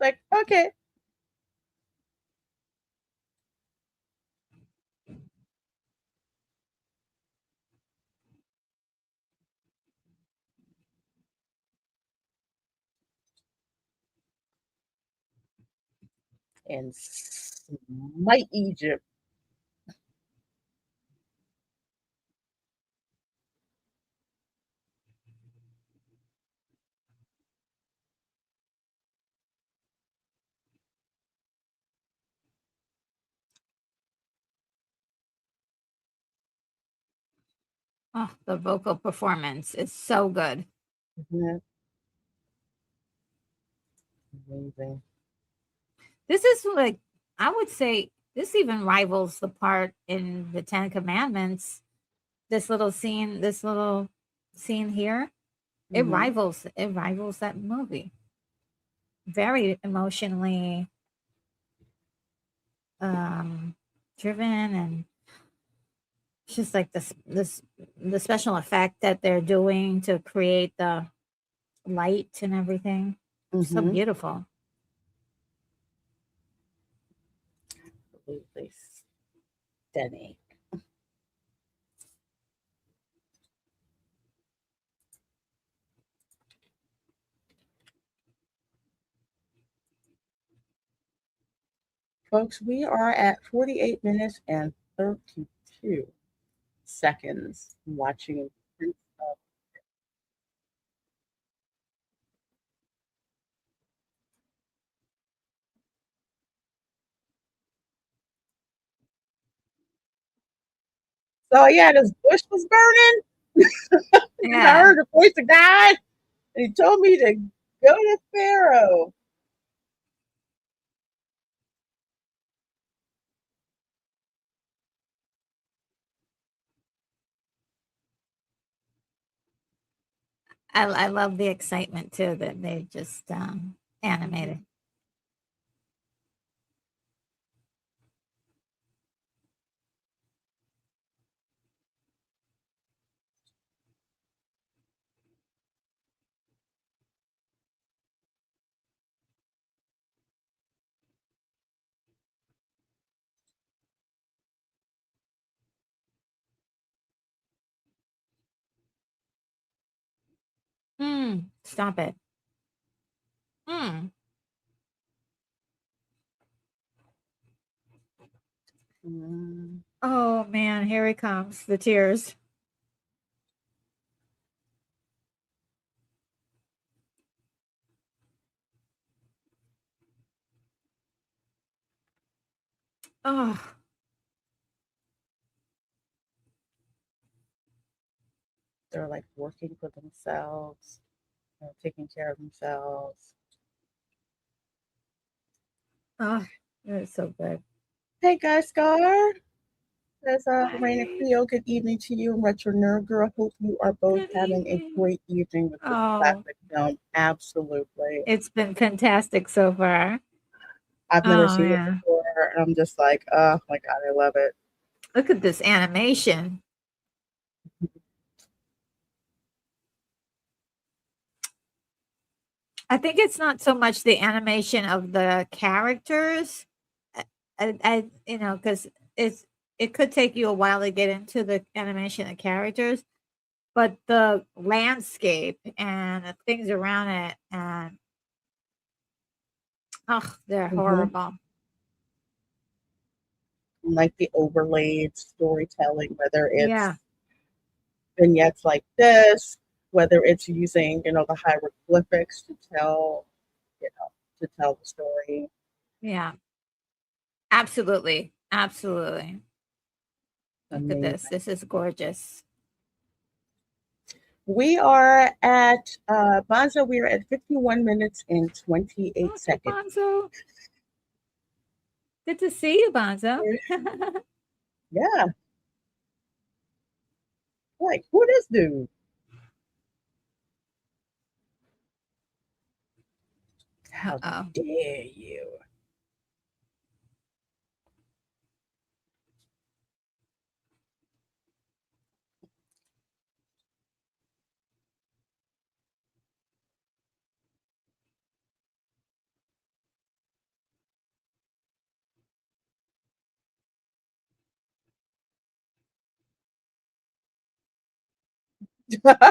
Like, okay. And smite Egypt. Oh, the vocal performance is so good. Mhm. Amazing. This is like, I would say this even rivals the part in the Ten Commandments. This little scene here, Mhm. it rivals that movie. Very emotionally um driven, and it's just like this the special effect that they're doing to create the light and everything. So Mhm. beautiful. Absolutely stunning. Folks, we are at 48 minutes and 32 seconds watching Prince of. So yeah, this bush was burning because I Yeah. heard the voice of God and he told me to go to Pharaoh. I love the excitement too that they just animated. Stop it. Mm. Mm, Oh man, here he comes. The tears. Oh, they're like working for themselves, taking care of themselves. oh, it's so good. Hey guys, Scar. Says Reina Hi. Creole, good evening to you and Retro Nerd Girl. Hope you are both Good having a evening. great evening with this Oh, classic film. Absolutely. it's been fantastic so far. I've never Oh seen it yeah. before, and I'm just like, oh my God, I love it. Look at this animation. I think it's not so much the animation of the characters. You know, because it could take you a while to get into the animation of characters, but the landscape and the things around it, and oh, they're Hmm. horrible. Like the overlaid storytelling, whether Yeah. it's vignettes like this, whether it's using, the hieroglyphics to tell, to tell the story. Yeah. Absolutely. Absolutely. Look at this. Amazing. This is gorgeous. We are at Bonzo. We are at 51 minutes and 28 Okay, seconds. Bonzo. Good to see you, Bonzo. Yeah, like who this dude? How Uh-oh. dare you?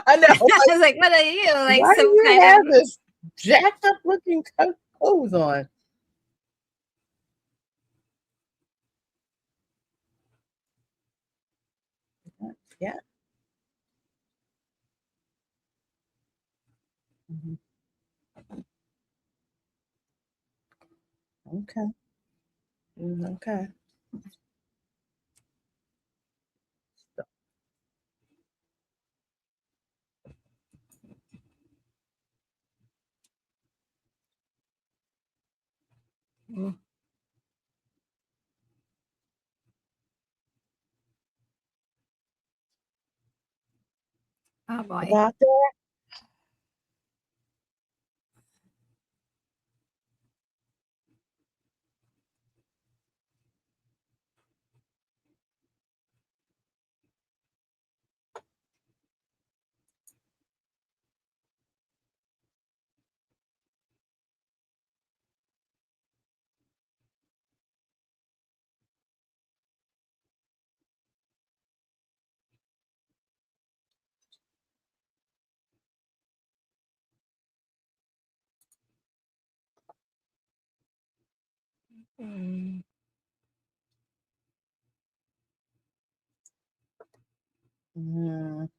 I know. I was like, what are you? Like Why do some you kind have of this jacked up looking clothes on? Yeah. Mhm. Okay. Okay. oh boy. About that. Mm. Mm.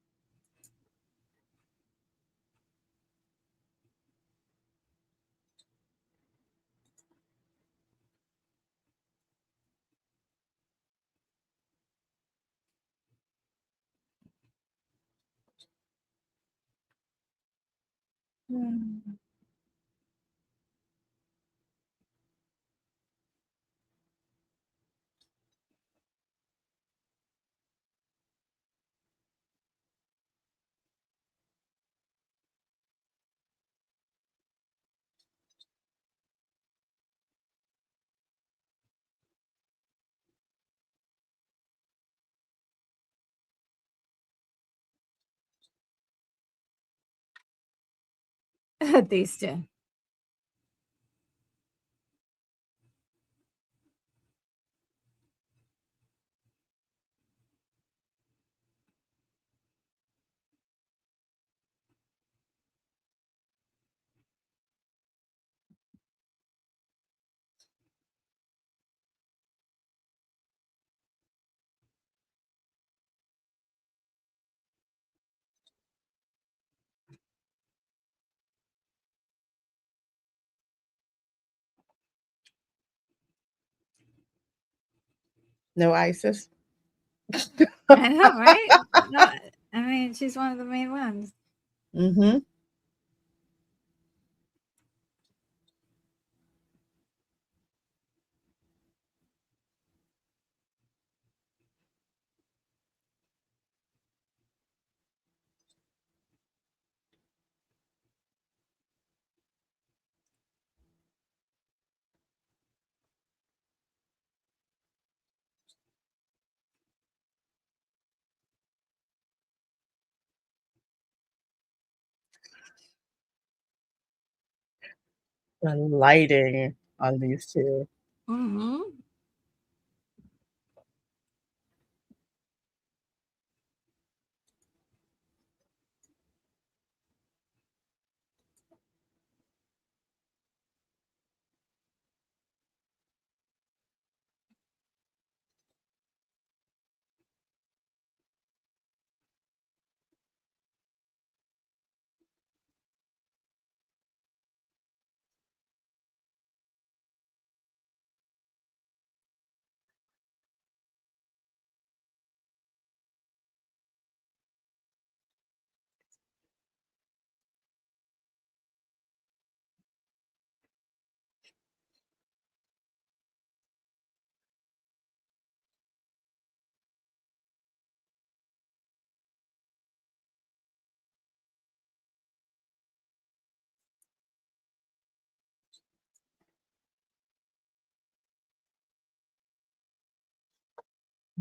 Mm. These two. No ISIS. I know, right? No, I mean, she's one of the main ones. Mm-hmm. The lighting on these two. Hmm.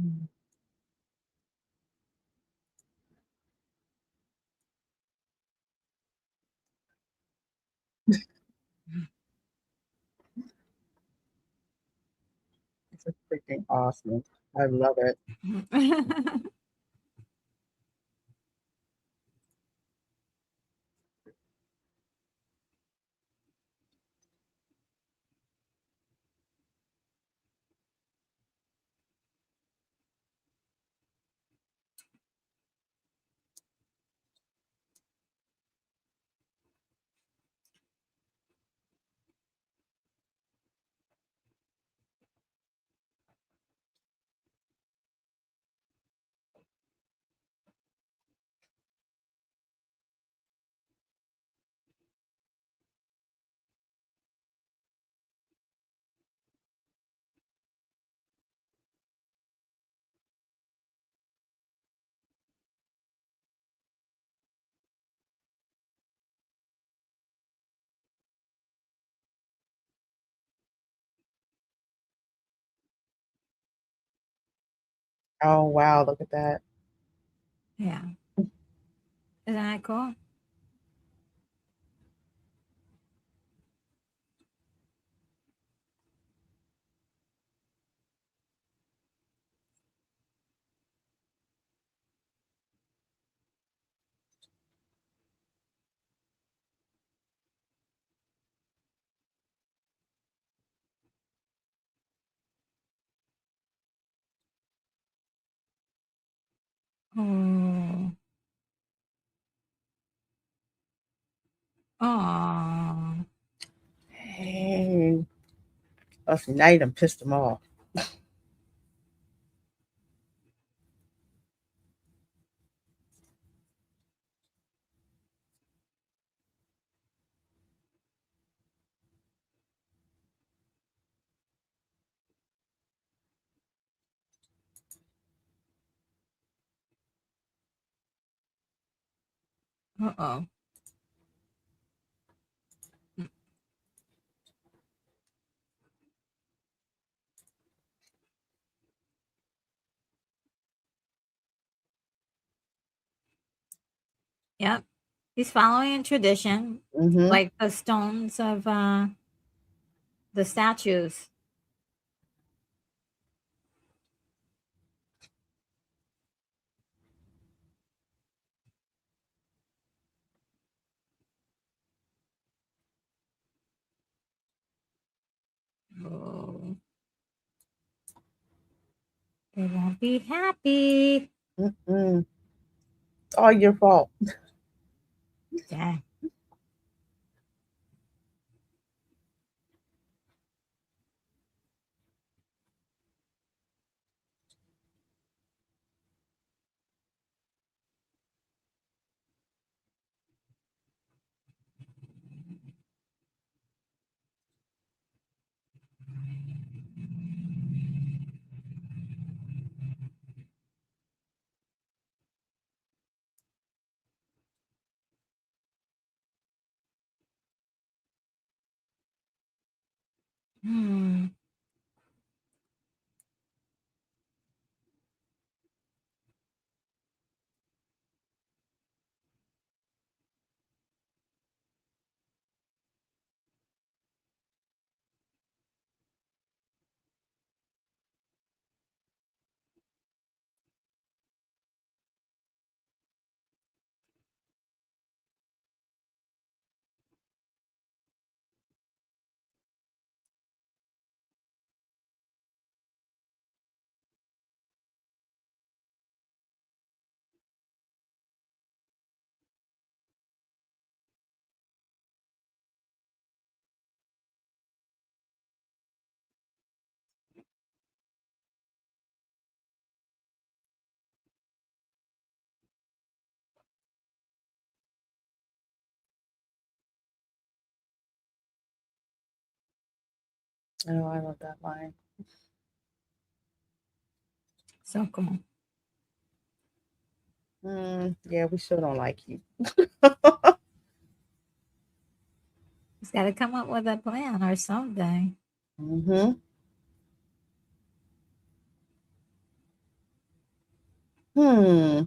Mm. It's a freaking awesome. I love it. Oh wow, look at that. Yeah. Isn't that cool? Oh. Oh. Hey. Oh, see, now you done pissed them off. Uh-oh. Yep. He's following tradition, Mm-hmm. like the stones of the statues. Oh. They won't be happy. Mm-mm. It's all your fault. Yeah. Hmm. Oh, I love that line. So cool. Yeah, we still don't like you. He's got to come up with a plan or something. Mm-hmm. Hmm.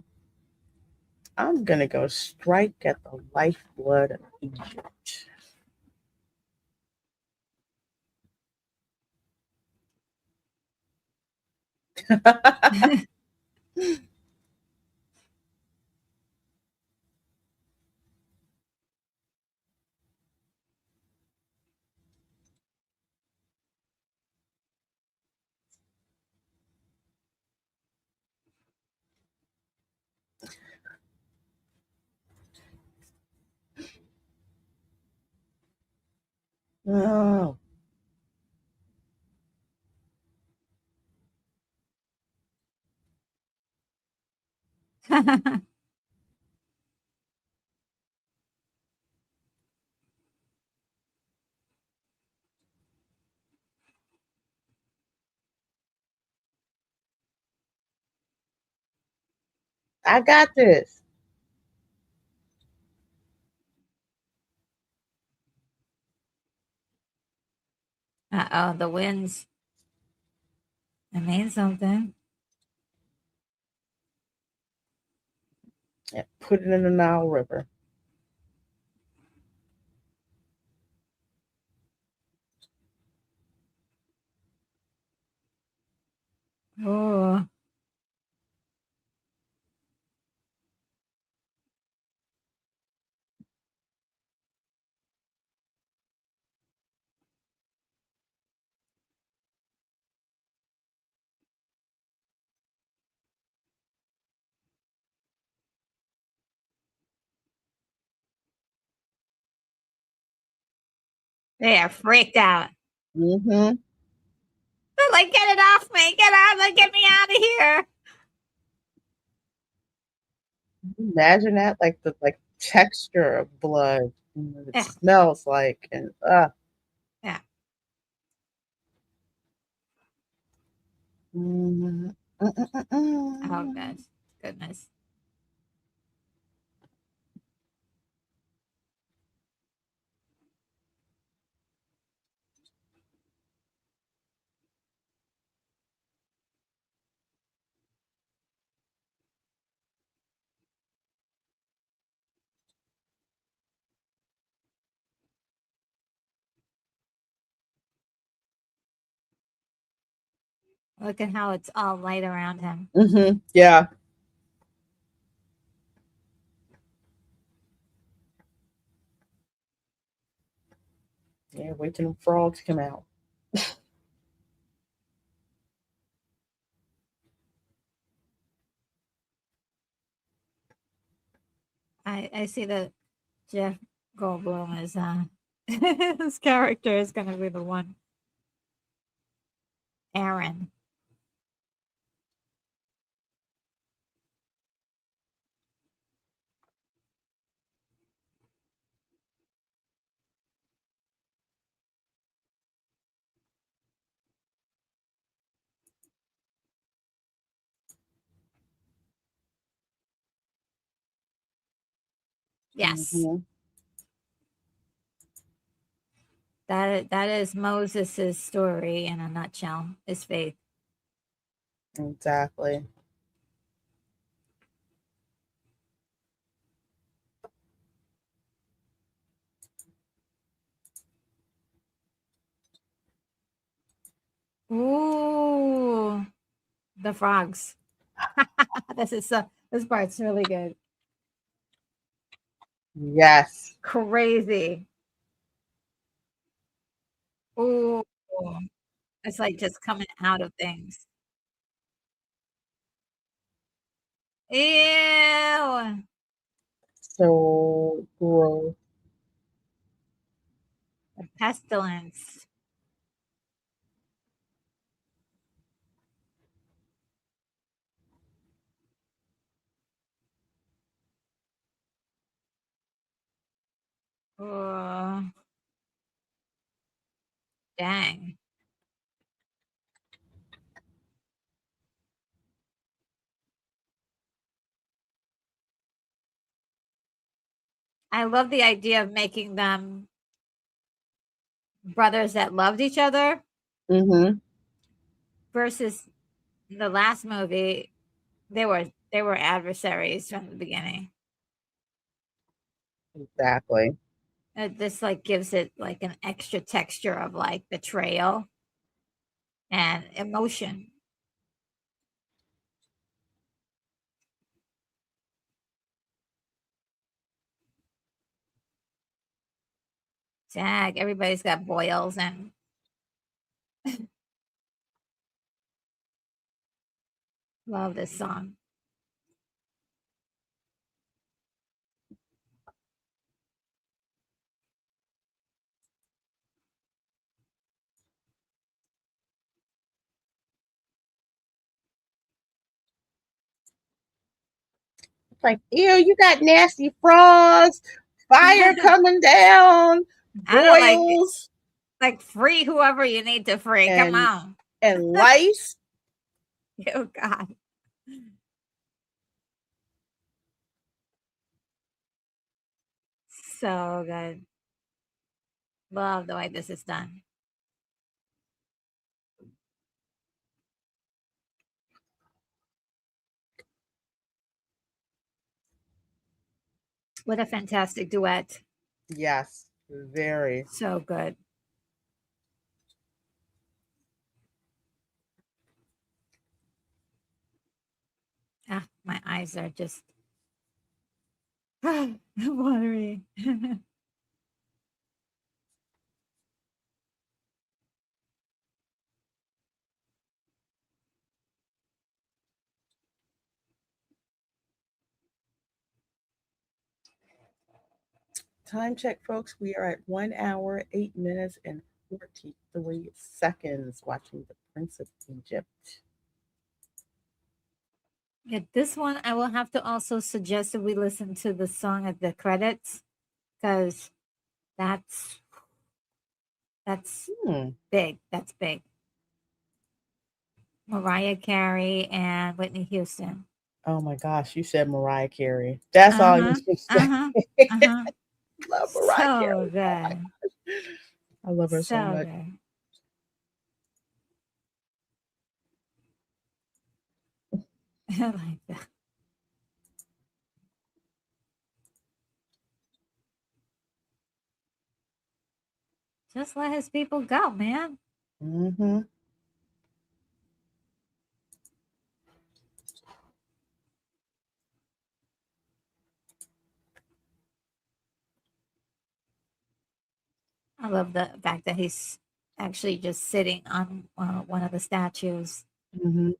I'm gonna go strike at the lifeblood of Egypt. Oh, I got this. Uh oh, the winds. That means something. and put it in the Nile River. Oh, they are freaked out. Mm-hmm. They're like, get it off me. Get out. Like, get me out of here. Imagine that, like the texture of blood, and what it Yeah. smells like, and Yeah. mm, Oh, gosh. Goodness. Look at how it's all light around him. yeah. Yeah, wait till the frogs come out. I see that Jeff Goldblum is his character is gonna be the one. Aaron. Yes. Hmm. That is Moses' story in a nutshell, his faith. Exactly. Ooh, the frogs. This part's really good. Yes. Crazy. Ooh, it's like just coming out of things. Ew. So gross. The pestilence. Oh, dang. I love the idea of making them brothers that loved each other Mm-hmm. versus the last movie they were adversaries from the beginning. Exactly. This like gives it like an extra texture of like betrayal and emotion. Jag, everybody's got boils and love this song. It's like, ew, you got nasty frogs, fire coming down, I don't boils, like free whoever you need to free. Come and on. lice. Oh God. So good. Love the way this is done. What a fantastic duet. Yes, very. So good. Ah, my eyes are just watery. Time check, folks. We are at 1 hour, 8 minutes, and 43 seconds watching The Prince of Egypt. Yeah, this one I will have to also suggest that we listen to the song at the credits because that's Hmm. big. That's big. Mariah Carey and Whitney Houston. Oh my gosh, you said Mariah Carey. That's all you Uh-huh. should say. Uh-huh. Uh-huh. Love Mariah So Carey. Oh my good. gosh. I love her so So much. good. I like that. Just let his people go, man. Mm-hmm. I love the fact that he's actually just sitting on one of the statues. Mm-hmm.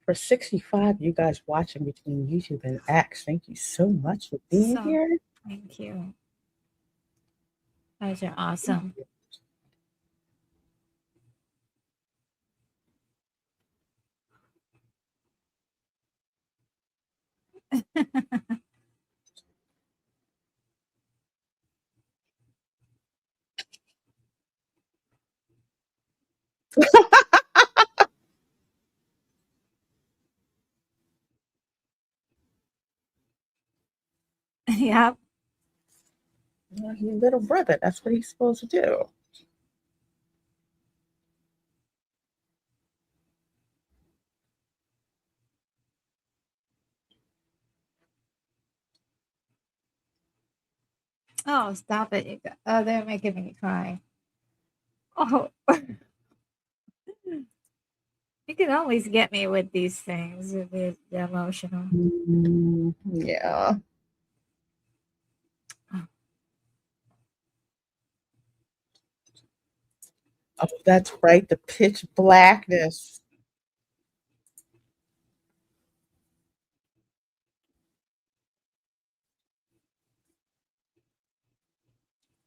For 65, you guys watching between YouTube and X, thank you so much for being So here. thank you. You guys are awesome. Yep. Well, he's little brother. That's what he's supposed to do. Oh, stop it. Oh, they're making me cry. Oh, you can always get me with these things. They're emotional. Yeah. Oh, Oh, that's right. The pitch blackness.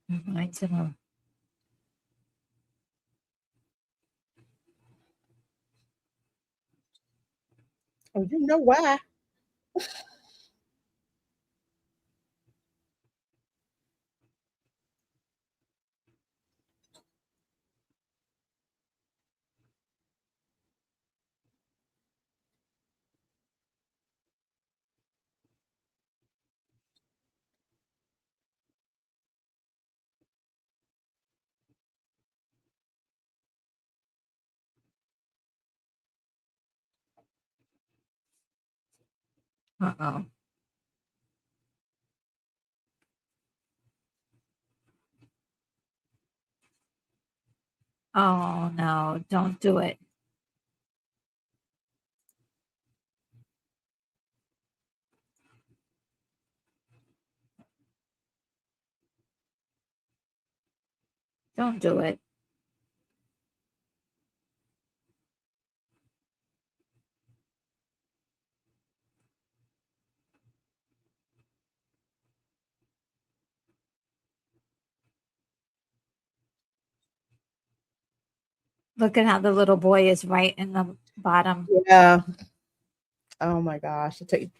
reminds him of. Oh, you know why? Uh oh. Oh no! Don't do it. Don't do it. Look at how the little boy is right in the bottom. Yeah. Oh my gosh. It's a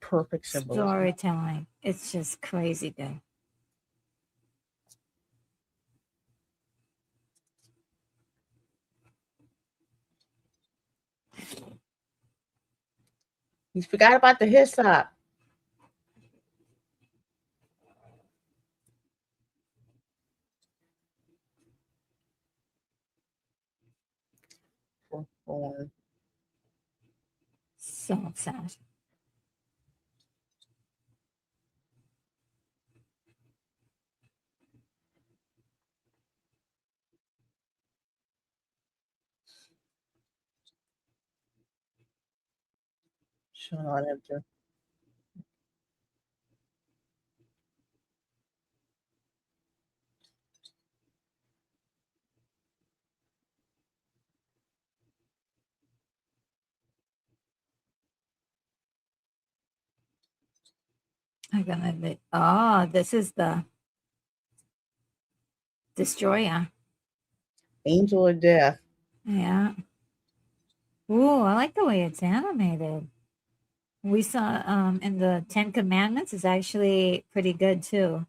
perfect symbolism. Storytelling. It's just crazy good. You forgot about the hyssop. were born. So sad. Showing on him to. I'm gonna be, oh, this is the destroyer. Angel of Death. Yeah. Ooh, I like the way it's animated. We saw in the Ten Commandments is actually pretty good too.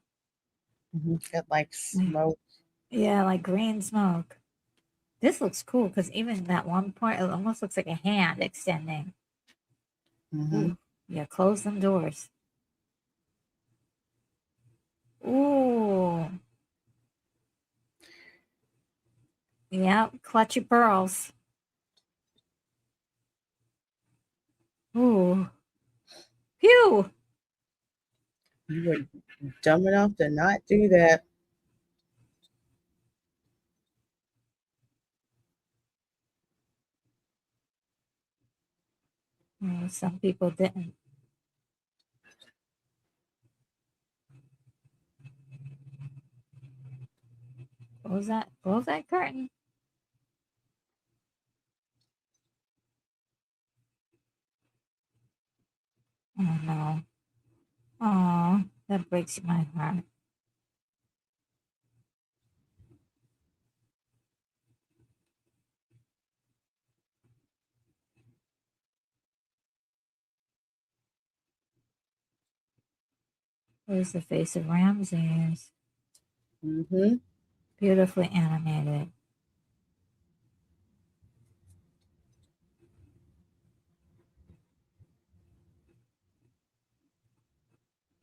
Got like smoke. Yeah, like green smoke. This looks cool because even that one part, it almost looks like a hand extending. Ooh, yeah, close them doors. Ooh. Yeah, clutch your pearls. Ooh. Phew. You were dumb enough to not do that. Some people didn't. Close that. Close that curtain. Oh no. Oh, that breaks my heart. Where's the face of Ramses? Beautifully animated.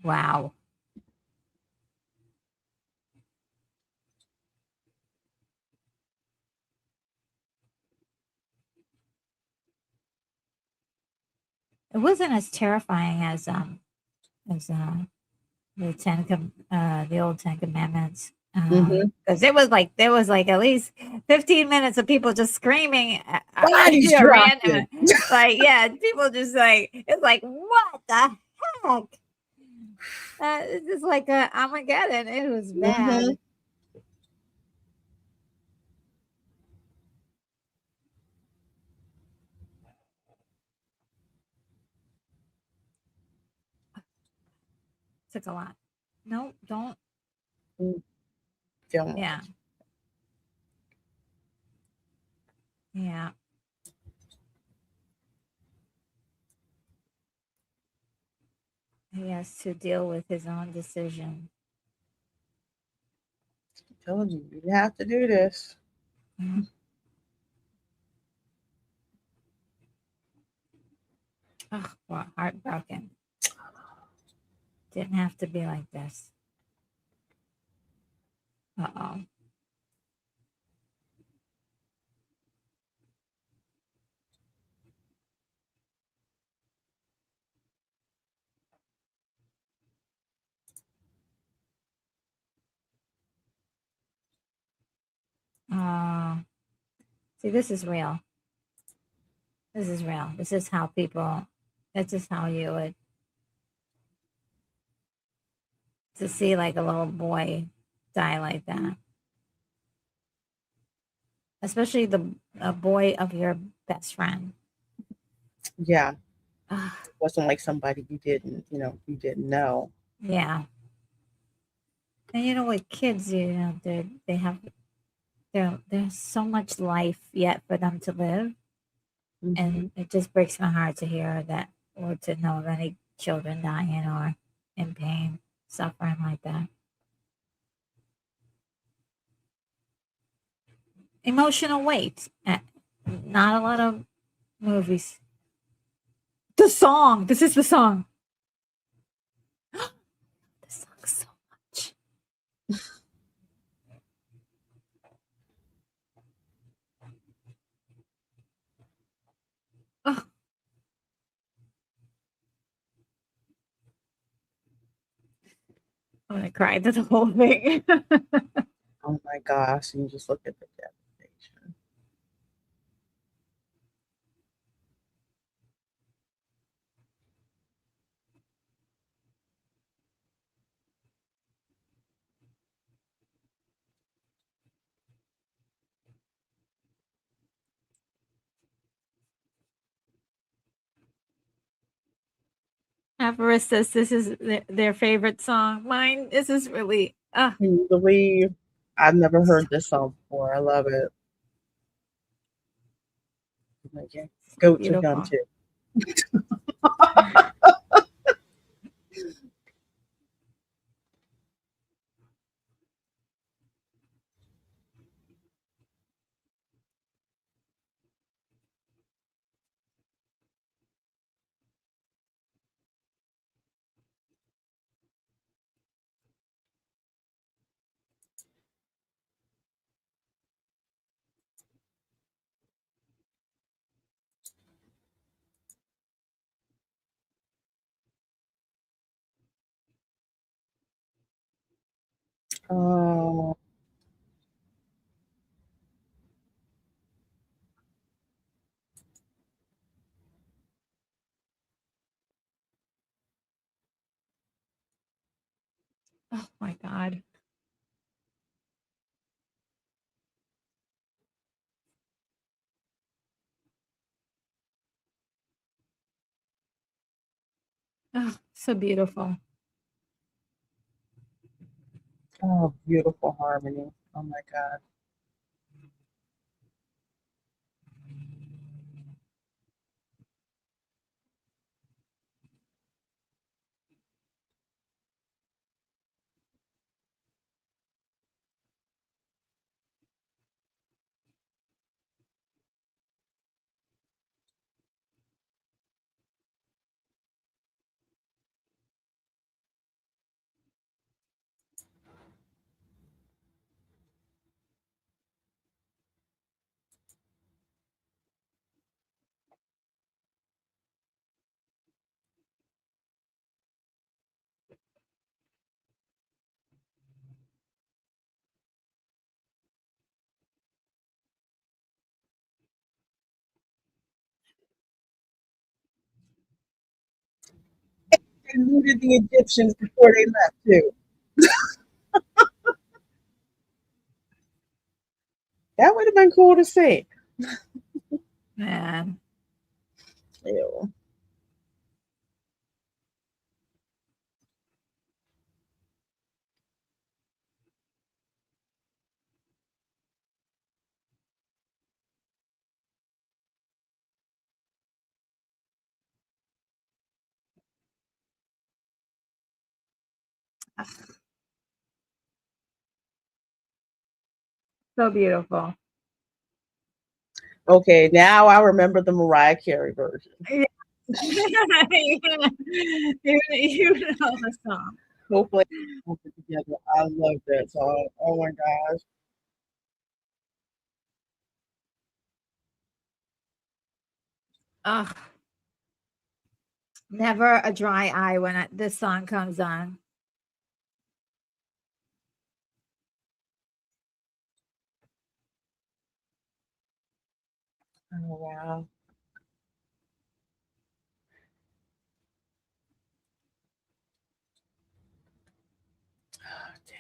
Wow. It wasn't as terrifying as the old Ten Commandments. Because it was like there was like at least 15 minutes of people just screaming, Bodies random, dropping. like yeah, people just like it's like what the heck? It's just like a Armageddon. It was bad. Took a lot. No, don't. Don't. Yeah. Yeah. He has to deal with his own decision. I told you, you have to do this. Oh, well, heartbroken. Didn't have to be like this. Uh-oh. See, this is real. This is real. This is how people, this is how you would, to see like a little boy die like that. Especially a boy of your best friend. Yeah. It wasn't like somebody you didn't know. Yeah. And you know, with kids, you know, they have, there's so much life yet for them to live. And it just breaks my heart to hear that or to know of any children dying or in pain, suffering like that. Emotional weight. Not a lot of movies. The song. This is the song. The song so much. I'm gonna cry. That's the whole thing. Oh my gosh, you just look at the devastation. Avarice says this is their favorite song. Mine. This is really. Can you believe I've never heard this song before? I love it. Like, yeah, goats are dumb Beautiful. too. Oh, Oh my god. Oh, so beautiful. oh, beautiful harmony. Oh my God. They looted the Egyptians before they left too. That would have been cool to see. Man. Ew. So beautiful. Okay, now I remember the Mariah Carey version. Yeah. you know the song. Hopefully, we'll put it together. I love that song. Oh my gosh. Ugh. Never a dry eye when this song comes on. Oh wow. Oh, dang.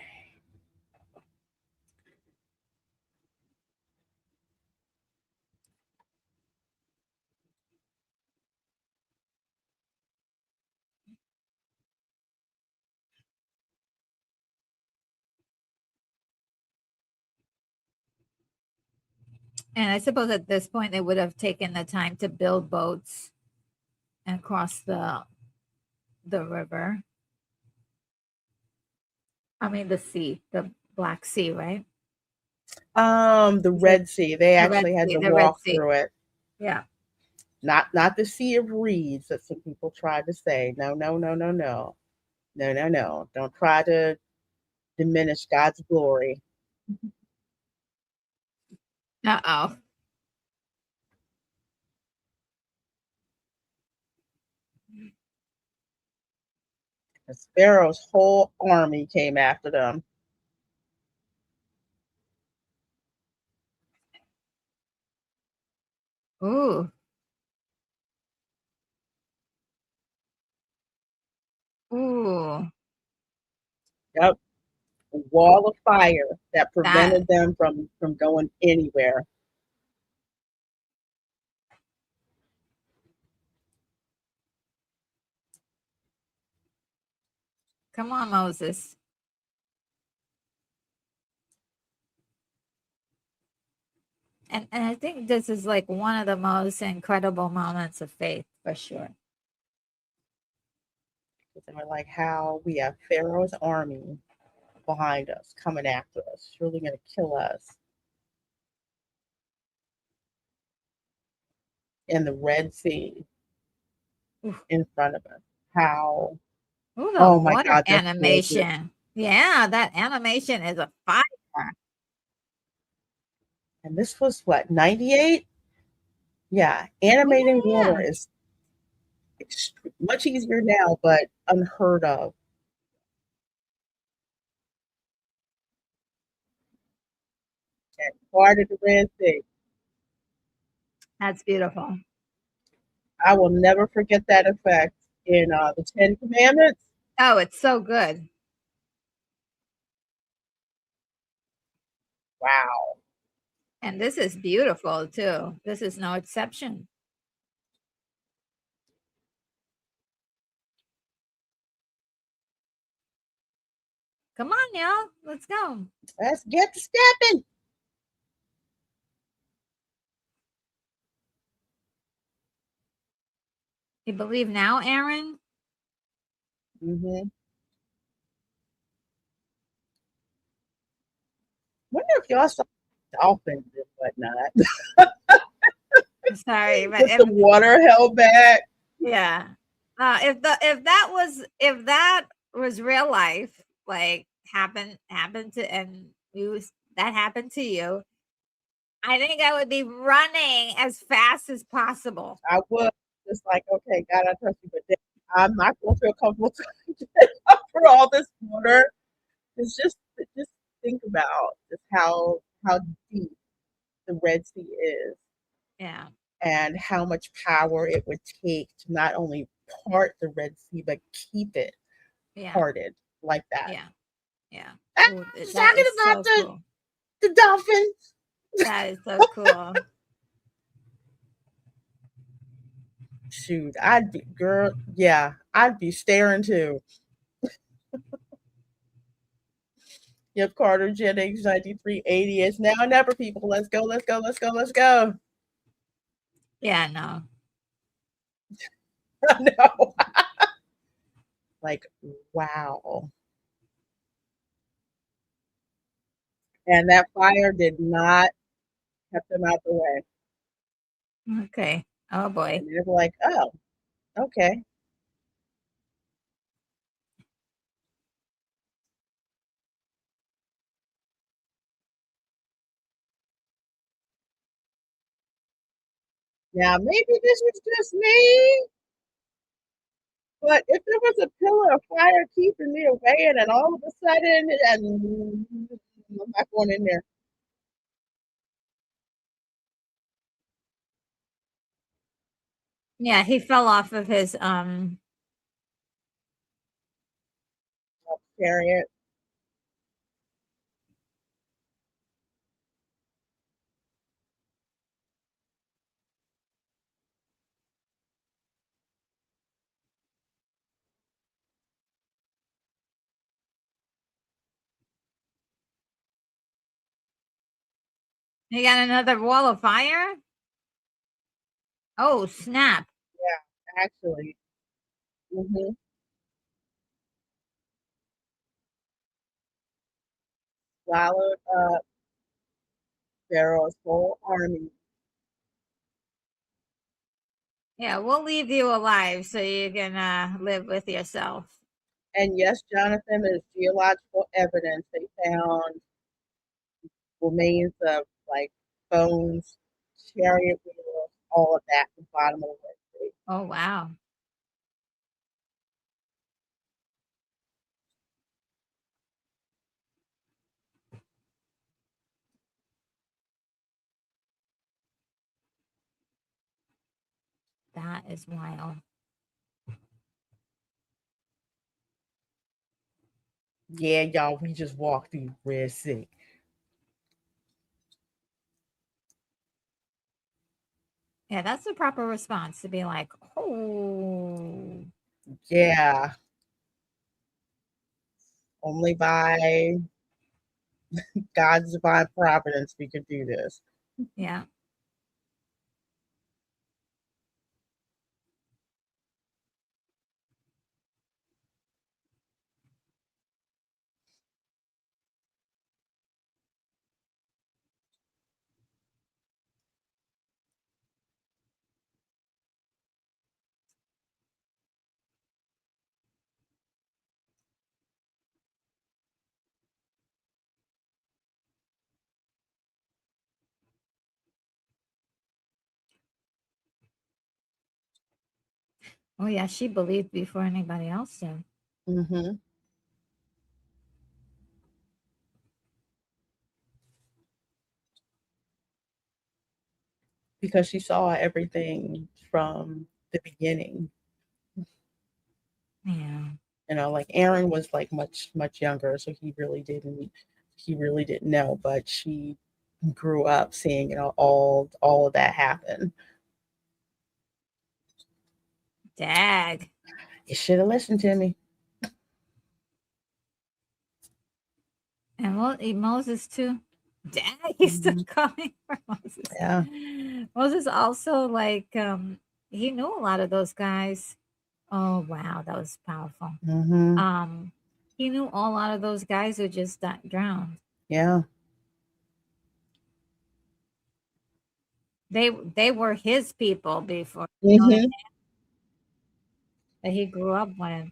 And I suppose at this point they would have taken the time to build boats and cross the river. I mean the sea, the Black Sea, right? The Is it Red Sea. They the Red actually had Sea? to The Red walk Sea. through it. Yeah. Not the Sea of Reeds that some people try to say. No, no, no, no, no. No, no, no. Don't try to diminish God's glory. Uh-oh. Pharaoh's whole army came after them. Ooh. Ooh. Yep. A wall of fire that That prevented them from going anywhere. come on, Moses. And I think this is like one of the most incredible moments of faith for sure. They were like, how we have Pharaoh's army behind us, coming after us. It's really going to kill us. And the Red Sea Ooh, in front of us. How, ooh, the oh my water God, that's gorgeous. animation. Yeah, that animation is a fire. And this was what, 98? Yeah, animating water Yeah. is much easier now, but unheard of. And part of the Red Sea. That's beautiful. I will never forget that effect in the Ten Commandments. Oh, it's so good. Wow. And this is beautiful too. This is no exception. Come on, y'all. Let's go. Let's get to stepping. You believe now, Aaron? Mm-hmm. Wonder if y'all saw dolphins and whatnot Sorry, but with the water held back. yeah. If that was real life, like happened to and that happened to you, I think I would be running as fast as possible. I was just like, okay, God, I trust you, but then I'm not going to feel comfortable for all this water. It's just think about just how deep the Red Sea is Yeah. and how much power it would take to not only part the Red Sea but keep it Yeah. parted like that. Yeah. Yeah. I Ooh, was that talking is about so cool. the dolphins. That is so cool. Shoot, I'd be girl, yeah, I'd be staring too. Yep, Carter Jennings 9380 is now and ever, people. Let's go, let's go, let's go, let's go. Yeah, no. I know. Like, wow. And that fire did not kept them out the way. Okay. Oh boy. And they were like, oh, okay. Now maybe this was just me, but if there was a pillar of fire keeping me away, and then all of a sudden, and I'm not going in there. Yeah, he fell off of his Chariot. he got another wall of fire. Oh, snap. Yeah, actually. Mm-hmm. Swallowed up Pharaoh's whole army. Yeah, we'll leave you alive so you can live with yourself. And yes, Jonathan, there's geological evidence. They found remains of like bones, chariot wheels, all of that at the bottom of the Red Sea. Oh wow. That is wild. Yeah, y'all, we just walked through Red Sea. Yeah, that's the proper response to be like, oh, Yeah, only by God's divine providence we could do this. yeah. Oh, yeah. She believed before anybody else did. Mm-hmm. Because she saw everything from the beginning. Yeah. Like Aaron was like much younger, so he really didn't know, but she grew up seeing all of that happen. Dag. You should have listened to me. And Moses too. Dag, he's still Mhm. coming for Moses. Yeah. Moses also like he knew a lot of those guys. Oh wow, that was powerful. Mm-hmm. He knew a lot of those guys who just drowned. Yeah. They were his people before, Mm-hmm. that he grew up with.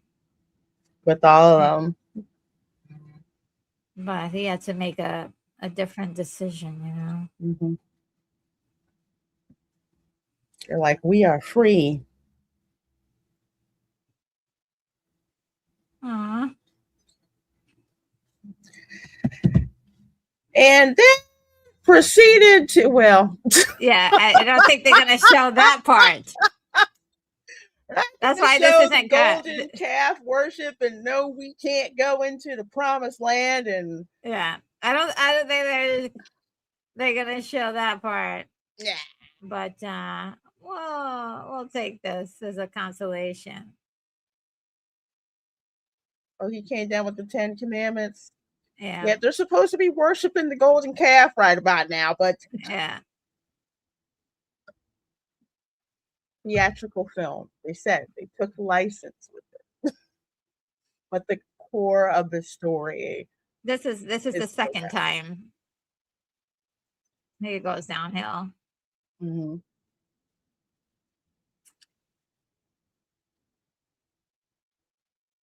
With all of them. But he had to make a different decision, Mm-hmm. They're like, we are free. Aw. And then proceeded to, well, Yeah, I don't think they're gonna show that part. That's to why this show the isn't good. golden calf worship and no, we can't go into the promised land. And Yeah, I don't think they're gonna show that part. yeah. But we'll take this as a consolation. Oh, he came down with the 10 Commandments. Yeah, Yeah, they're supposed to be worshiping the golden calf right about now, but yeah. theatrical film. They said they took license with it, but the core of the story This is the is still second there. time it goes downhill. Mm-hmm.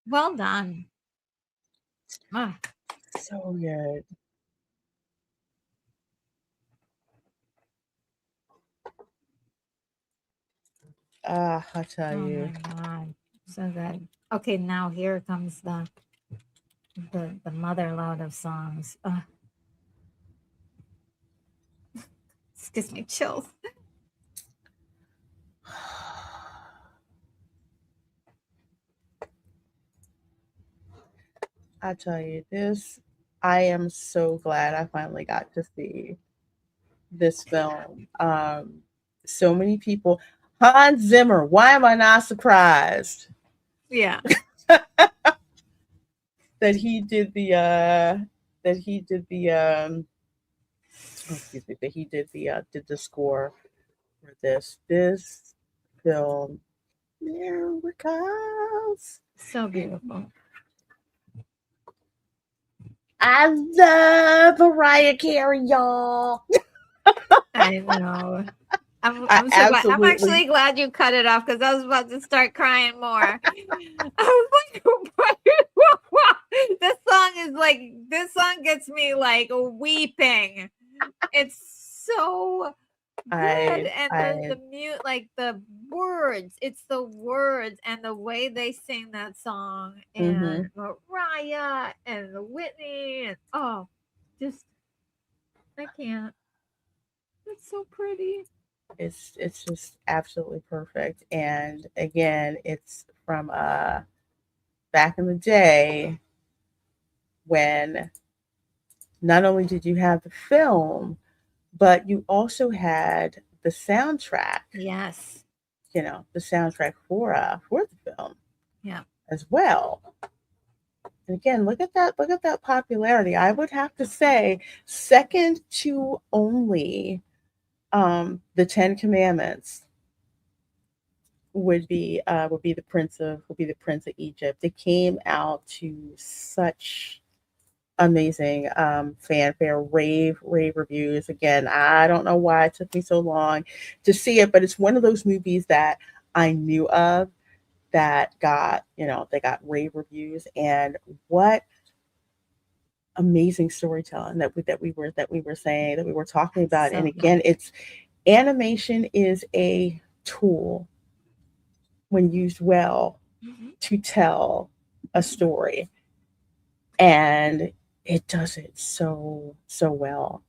Well done. Ah, So good. I tell oh you. my god, so good. Okay, now here comes the mother load of songs. This gives me chills. I tell you, this, I am so glad I finally got to see this film. So many people, Hans Zimmer, why am I not surprised Yeah. that he did that he did the oh, excuse me, that he did the score for this film. Miracles. So beautiful. I love Mariah Carey, y'all. I know. I'm I I'm so glad. I'm absolutely. actually glad you cut it off because I was about to start crying more. I was like, this song gets me like weeping. It's so good, and the I mute, like the words. It's the words and the way they sing that song, and hmm Mariah and Whitney, and just I can't. It's so pretty. It's just absolutely perfect. And again, it's from back in the day when not only did you have the film, but you also had the soundtrack, Yes. the soundtrack for the film Yeah. as well. And again, look at that popularity. I would have to say second to only the Ten Commandments would be the Prince of Egypt. It came out to such amazing fanfare, rave reviews. Again, I don't know why it took me so long to see it, but it's one of those movies that I knew of that got, they got rave reviews. And what amazing storytelling that we were talking about. And So good. again, it's animation is a tool when used well Mhm. to tell a story, and it does it so well.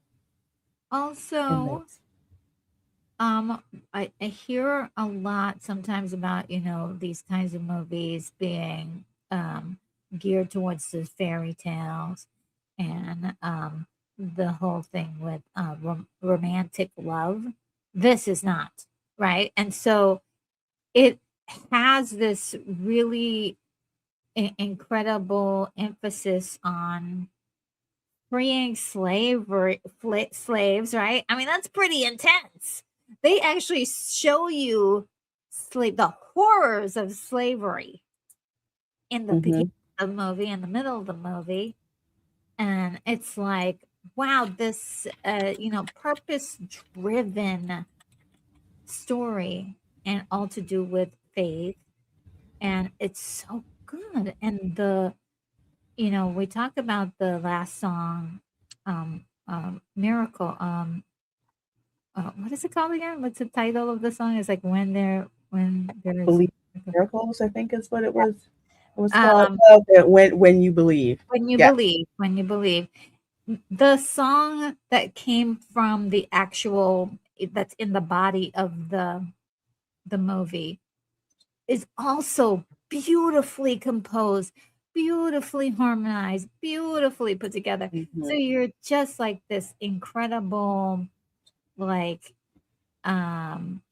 And Also, that's um, I hear a lot sometimes about, these kinds of movies being geared towards the fairy tales and the whole thing with romantic love. This is not, right? And so it has this really incredible emphasis on freeing slaves, right? I mean, that's pretty intense. They actually show you the horrors of slavery in the beginning hmm of the movie, in the middle of the movie, and it's like, wow, this purpose driven story, and all to do with faith, and it's so good. And we talk about the last song, Miracle. What is it called again? What's the title of the song? It's like when there's Believe miracles, I think is what it was called. um Oh, when you believe. when you Yeah. believe, when you believe. The song that came from the actual that's in the body of the movie is also beautifully composed, beautifully harmonized, beautifully put together. So hmm you're just like this incredible, like um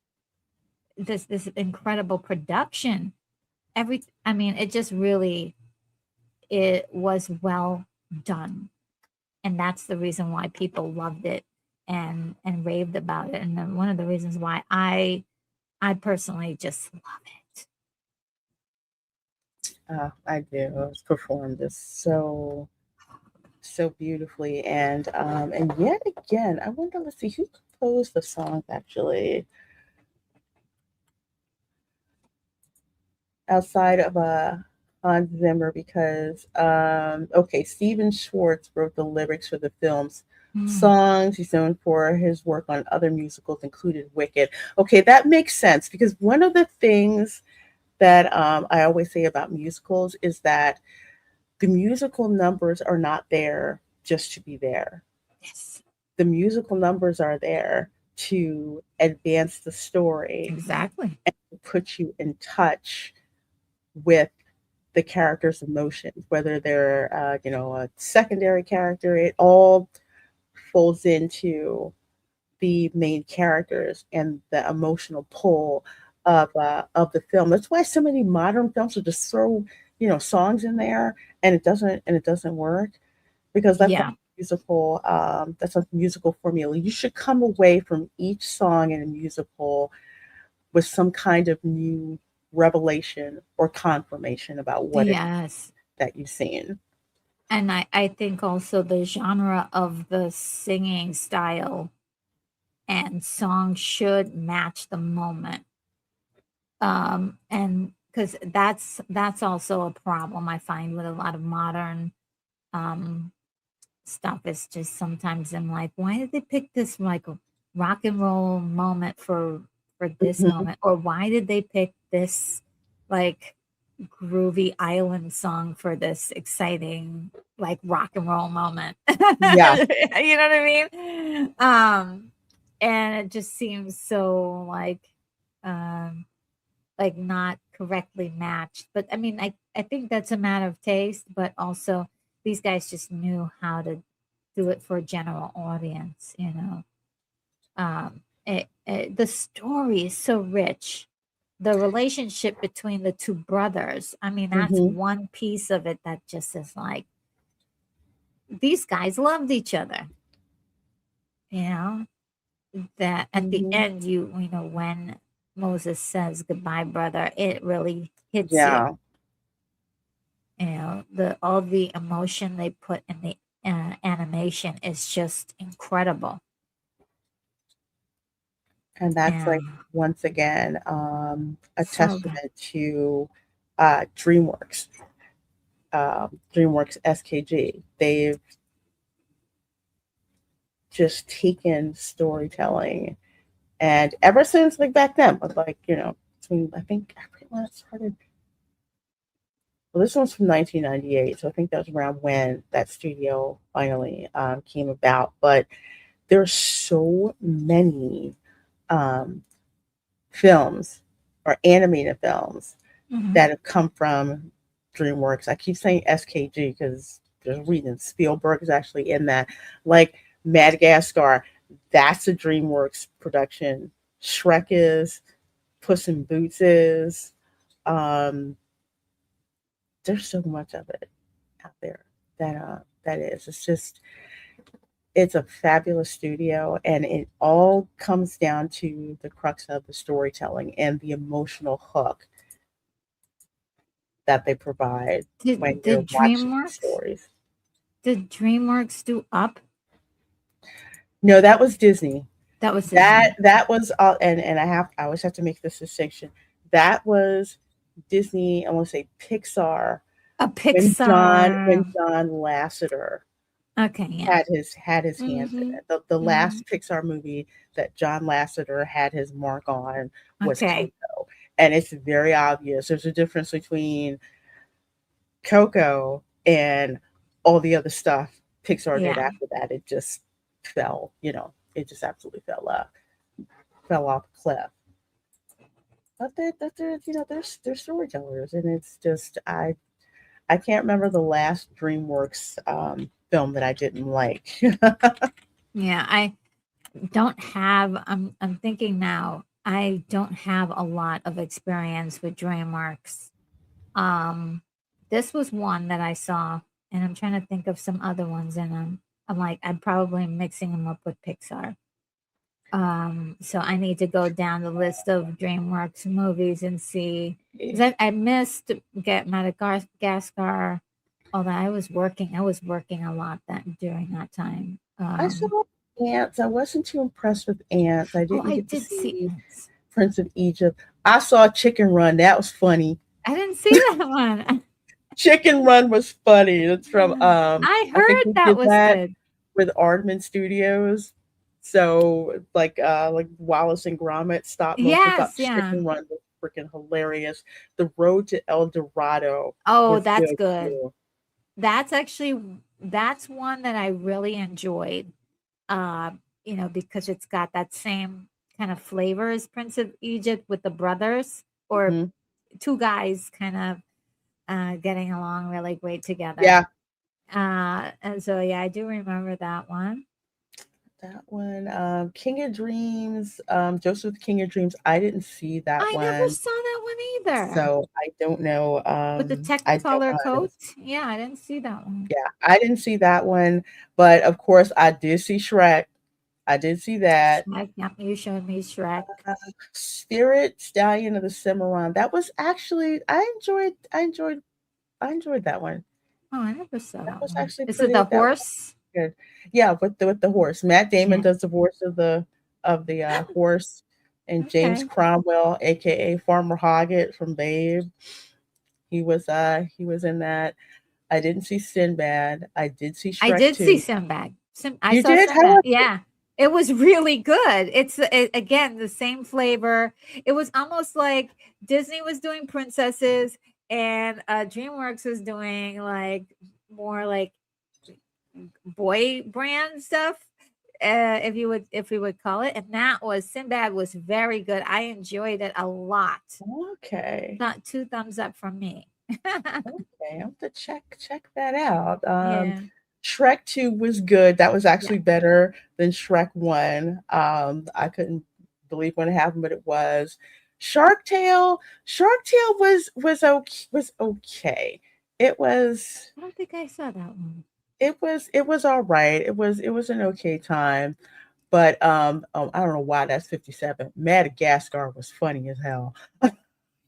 this incredible production. I mean, it just really, it was well done. And that's the reason why people loved it and raved about it. And then one of the reasons why I personally just love it. I do. It was performed just so beautifully, and yet again, I wonder. Let's see who composed the songs actually outside of Hans Zimmer, because okay, Steven Schwartz wrote the lyrics for the film's Mm, songs. He's known for his work on other musicals, included Wicked. Okay, that makes sense because one of the things that I always say about musicals is that the musical numbers are not there just to be there. yes, The musical numbers are there to advance the story exactly. and to put you in touch with the character's emotions, whether they're a secondary character. It all folds into the main characters and the emotional pull of the film. That's why so many modern films will just throw songs in there, and it doesn't work because Yeah. that's a musical formula. You should come away from each song in a musical with some kind of new revelation or confirmation about what it Yes. that you've seen. And I think also the genre of the singing style and song should match the moment. And because that's also a problem I find with a lot of modern um stuff. Is just sometimes I'm like, why did they pick this like rock and roll moment for this Mhm. moment? Or why did they pick this like groovy island song for this exciting like rock and roll moment? You Yeah. know what I mean? and it just seems so like not correctly matched. But I mean, I think that's a matter of taste, but also these guys just knew how to do it for a general audience, you know. The story is so rich. The relationship between the two brothers, I mean, that's Mm-hmm. one piece of it that just is like these guys loved each other, you know. That at the Mm-hmm. end, you know, when Moses says goodbye, brother, it really hits you. Yeah. You know, the all the emotion they put in the animation is just incredible. And that's like, And once again, a so good. testament to DreamWorks, DreamWorks SKG. They've just taken storytelling, and ever since, like, back then, but like, between, I think everyone started. Well, this one's from 1998, so I think that was around when that studio finally came about. But there's so many um, films or animated films Mhm. that have come from DreamWorks. I keep saying SKG because there's a reason. Spielberg is actually in that. Like Madagascar, that's a DreamWorks production. Shrek is, Puss in Boots is. Um, there's so much of it out there that is. It's just, it's a fabulous studio, and it all comes down to the crux of the storytelling and the emotional hook that they provide when Did you're watching these DreamWorks stories. did DreamWorks do Up? No, that was Disney. That was That Disney. that was all, and I always have to make this distinction. That was Disney. I want to say Pixar A when John Pixar. Lasseter Okay, yeah. had his hands in Mhm. it. The Mhm. last Pixar movie that John Lasseter had his mark on was Okay. Coco, and it's very obvious. There's a difference between Coco and all the other stuff Pixar did Yeah. after that. It just fell, it just absolutely fell off a cliff. But they're storytellers, and it's just I can't remember the last DreamWorks film that I didn't like. Yeah, I don't have I'm thinking now, I don't have a lot of experience with DreamWorks. Um, this was one that I saw, and I'm trying to think of some other ones, and I'm like I'm probably mixing them up with Pixar. So I need to go down the list of DreamWorks movies and see because I missed Get Madagascar. Although I was working a lot that during that time. I saw Ants. I wasn't too impressed with Ants. I Oh, didn't I get to did see see Ants. Prince of Egypt. I saw Chicken Run. That was funny. I didn't see that one. Chicken Run was funny. It's from I I think heard they that did was that good. with Aardman Studios. So like Wallace and Gromit stop motion. I thought Yes, yeah. Chicken Run was freaking hilarious. The Road to El Dorado Oh, was that's good good. too. That's one that I really enjoyed. Uh, you know, because it's got that same kind of flavor as Prince of Egypt with the brothers or Mhm. two guys kind of getting along really great together. Yeah, And so yeah, I do remember that one. that one. King of Dreams. Joseph King of Dreams. I didn't see that I never one, saw that one either. so I don't know. With the I don't Technicolor know how it coat? is. Yeah, I didn't see that one. Yeah, I didn't see that one, but of course I did see Shrek. I did see that. Shrek, yep, you showed me Shrek. Uh, Spirit Stallion of the Cimarron. That was actually I enjoyed that one. Oh, I never saw That that was one. actually Is it the pretty. That was horse? good. Yeah, with the horse. Matt Damon Yeah. does the voice of the horse, and James Okay. Cromwell, aka Farmer Hoggett from Babe. He was in that. I didn't see Sinbad. I did see I Shrek did see 2. Sinbad. I You saw did? How Sinbad. was it? Yeah. It was really good. Again the same flavor. It was almost like Disney was doing princesses and DreamWorks was doing like more like boy brand stuff. if we would call it, and that was Sinbad was very good. I enjoyed it a lot. Okay. Not 2 thumbs up from me. Okay. I have to check that out. Yeah. Shrek 2 was good. That was Yeah. actually better than Shrek 1. I couldn't believe when it happened, but it was. Shark Tale was okay. It was I don't think I saw that one. it was all right. It was an okay time. But I don't know why that's 57. Madagascar was funny as hell.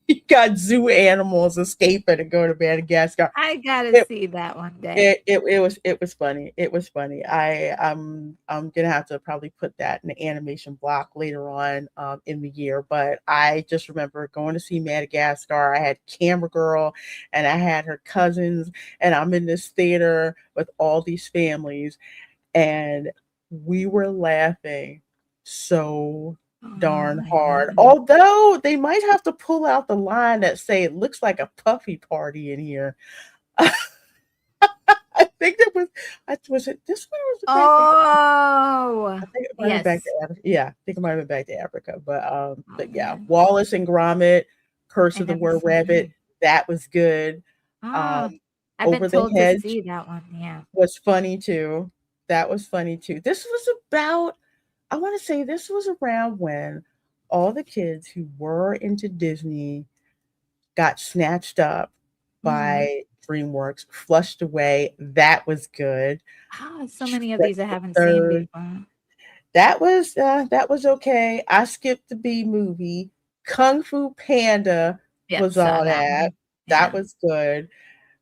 You got zoo animals escaping and going to Madagascar. I gotta It see that one day. it was funny. It was funny. I'm gonna have to probably put that in the animation block later on in the year. But I just remember going to see Madagascar. I had Camera Girl and I had her cousins, and I'm in this theater with all these families, and we were laughing so Oh darn my hard. goodness. Although they might have to pull out the line that say it looks like a puffy party in here. I think that was was it this one or was it back to Oh, I think it might have been back yes. to Africa. Yeah, I think it might have been back to Africa. Oh But yeah, man, Wallace and Gromit, Curse I of the never Were saw Rabbit, that. that was good. Ah, Um, I've been Over the told to Hedge see that one. Yeah. was funny too. That was funny too. This was about I want to say this was around when all the kids who were into Disney got snatched up Hmm. by DreamWorks, flushed away. That was good. Ah, so many of Shrek these I the haven't seen Third. before. That was okay. I skipped the B movie. Kung Fu Panda Yep, was saw all that that. one. That Yeah. was good.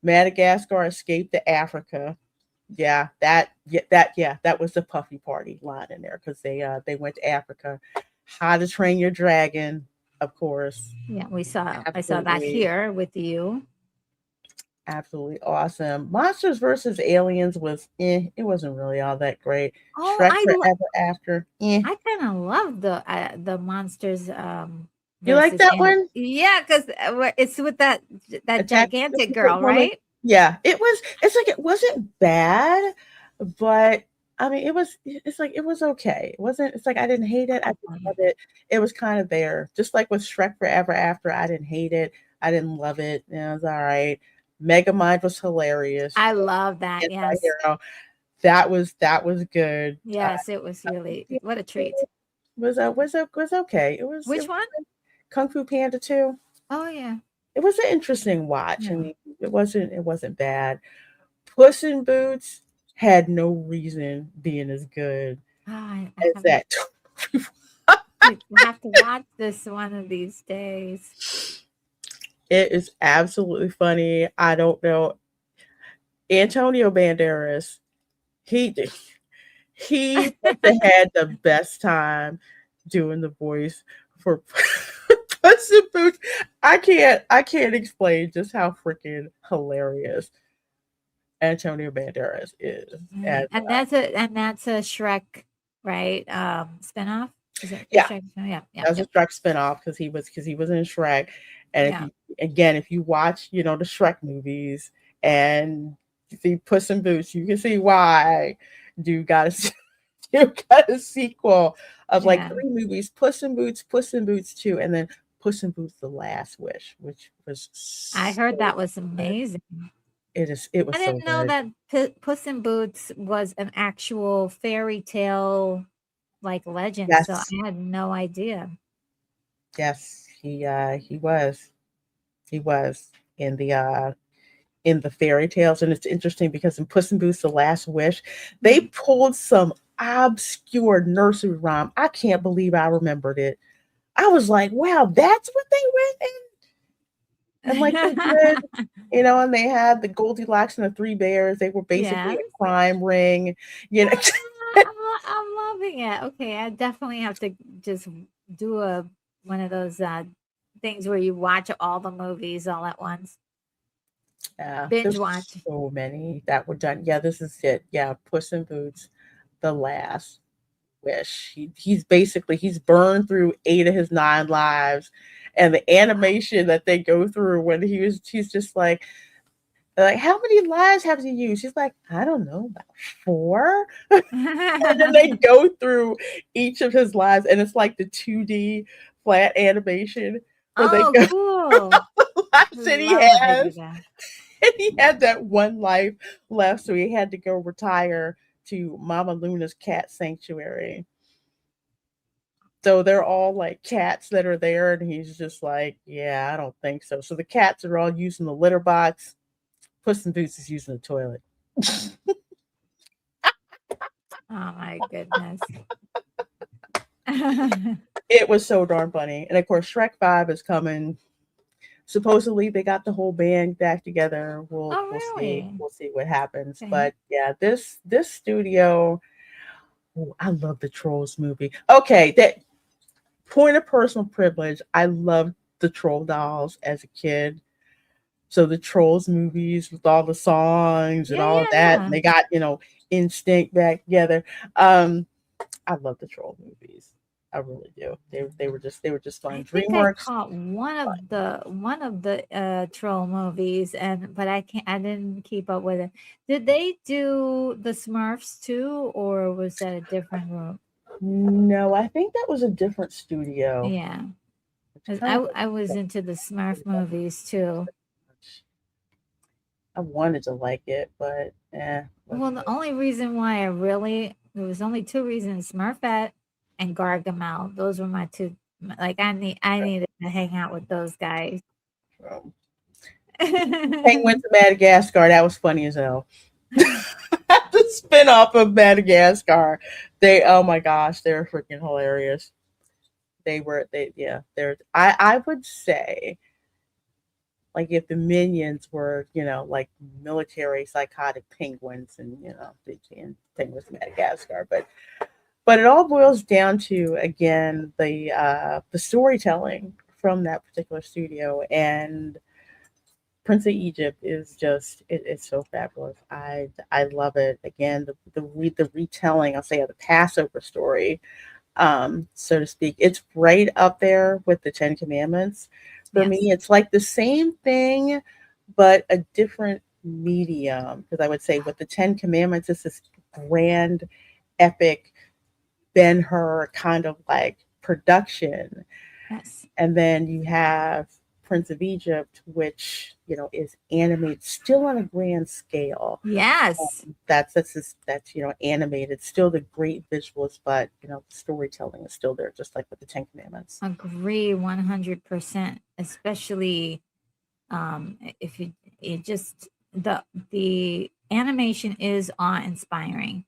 Madagascar Escape to Africa. That was the puffy party line in there because they went to Africa. How to Train Your Dragon, of course. Yeah, I saw that Absolutely, here with you. absolutely awesome. Monsters versus Aliens was it wasn't really all that great. Oh, Shrek Forever After, I kind of love the monsters You like versus that alien. one? Yeah, because it's with that Attack of gigantic the Secret girl, Woman. right? Yeah, it's like it wasn't bad, but I mean, it's like it was okay. It wasn't. It's like I didn't hate it. I Oh, didn't love fun. it. It was kind of there, just like with Shrek Forever After. I didn't hate it. I didn't love it. Yeah, it was all right. Megamind was hilarious. I love that. Yes, Anti-hero. That was good. yes, it was really what a treat. Was okay. It Which was one? Kung Fu Panda 2. Oh yeah, It was an interesting watch. I yeah. mean, it wasn't bad. Puss in Boots had no reason being as good I as haven't. that. I have to watch this one of these days. It is absolutely funny. I don't know. Antonio Banderas, he he must have had the best time doing the voice for Puss in Boots. I can't explain just how freaking hilarious Antonio Banderas is Right. as And that's a Shrek, right? Spinoff. Is it the yeah. Shrek? Yeah, yeah, That was yeah, a Shrek spinoff because he was in Shrek. And yeah. if you watch, the Shrek movies and you see Puss in Boots, you can see why you got a you got a sequel of like Yeah. three movies: Puss in Boots 2, and then Puss in Boots: The Last Wish, which was I so heard that was good. amazing. It I was so didn't know good. that Puss in Boots was an actual fairy tale like legend, so Yes, I had no idea. yes, he was in the fairy tales. And it's interesting because in Puss in Boots: The Last Wish, they Mhm. pulled some obscure nursery rhyme. I can't believe I remembered it. I was like, wow, that's what they went and like they did, and they had the Goldilocks and the Three Bears. They were basically Yes. a crime ring, you know. I'm loving it. Okay, I definitely have to just do a one of those things where you watch all the movies all at once. Yeah, Binge there's watch. so many that were done. Yeah, this is it. Yeah, Puss in Boots: The Last Wish. He's burned through 8 of his 9 lives, and the animation that they go through when he's just like, They're like, how many lives have you used? She's like, I don't know, about 4. And then they go through each of his lives, and it's like the 2D flat animation where they Oh, go cool. the lives that he Love when they do has. that. And he had that one life left, so he had to go retire to Mama Luna's cat sanctuary. So they're all like cats that are there, and he's just like, yeah, I don't think so. So the cats are all using the litter box. Puss in Boots is using the toilet. Oh my goodness. It was so darn funny. And of course, Shrek 5 is coming. Supposedly they got the whole band back together. Oh, We'll see. really? We'll see what happens. Okay. But yeah, this studio, oh, I love the Trolls movie. Okay, that point of personal privilege, I loved the Troll dolls as a kid. So the Trolls movies with all the songs and Yeah, all of yeah, that, and yeah. they got, Instinct back together. I love the Troll movies. I really do. They were just fun. I think I DreamWorks. caught one of the troll movies, and but I didn't keep up with it. Did they do the Smurfs too, or was that a different group? No, I think that was a different studio. Yeah, It's 'cause kind of I was into the Smurf movies too. I wanted to like it, but Well, wasn't the it? only reason why there was only two reasons: Smurfette and Gargamel. Those were my two. Like I needed to hang out with those guys. Um, Penguin to Madagascar. That was funny as hell. The spinoff of Madagascar. Oh my gosh, they're freaking hilarious. I would say, like, if the minions were, like military psychotic penguins, and and penguins from Madagascar. But it all boils down to, again, the storytelling from that particular studio. And Prince of Egypt is it's so fabulous. I love it. Again, the retelling, I'll say, of the Passover story, so to speak. It's right up there with the Ten Commandments. For Yes. me, it's like the same thing, but a different medium. Because I would say with the Ten Commandments, it's this grand, epic Ben Hur kind of like production. Yes. And then you have Prince of Egypt, which is animated, still on a grand scale. Yes. That's animated, still the great visuals, but the storytelling is still there, just like with the Ten Commandments. Agree 100%, especially if you it just the animation is awe-inspiring.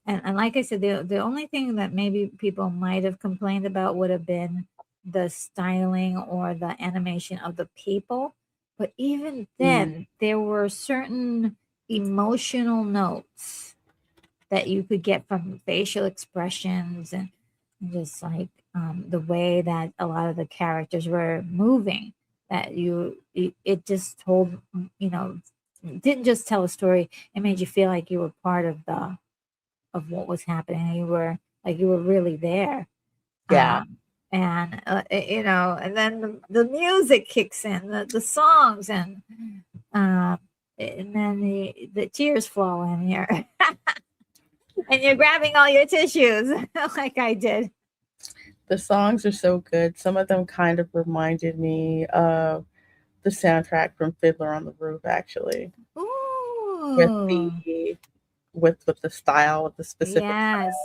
And like I said, the only thing that maybe people might have complained about would have been the styling or the animation of the people. But even Mm, then, there were certain emotional notes that you could get from facial expressions and just like the way that a lot of the characters were moving. That it just told, you know, didn't just tell a story. It made you feel like you were part of the of what was happening. You were like you were really there. yeah, And and then the music kicks in, the songs, uh, and then the tears flow in here, and you're grabbing all your tissues like I did. the songs are so good. Some of them kind of reminded me of the soundtrack from Fiddler on the Roof, actually, with Ooh, the with the style, with the specific style yes,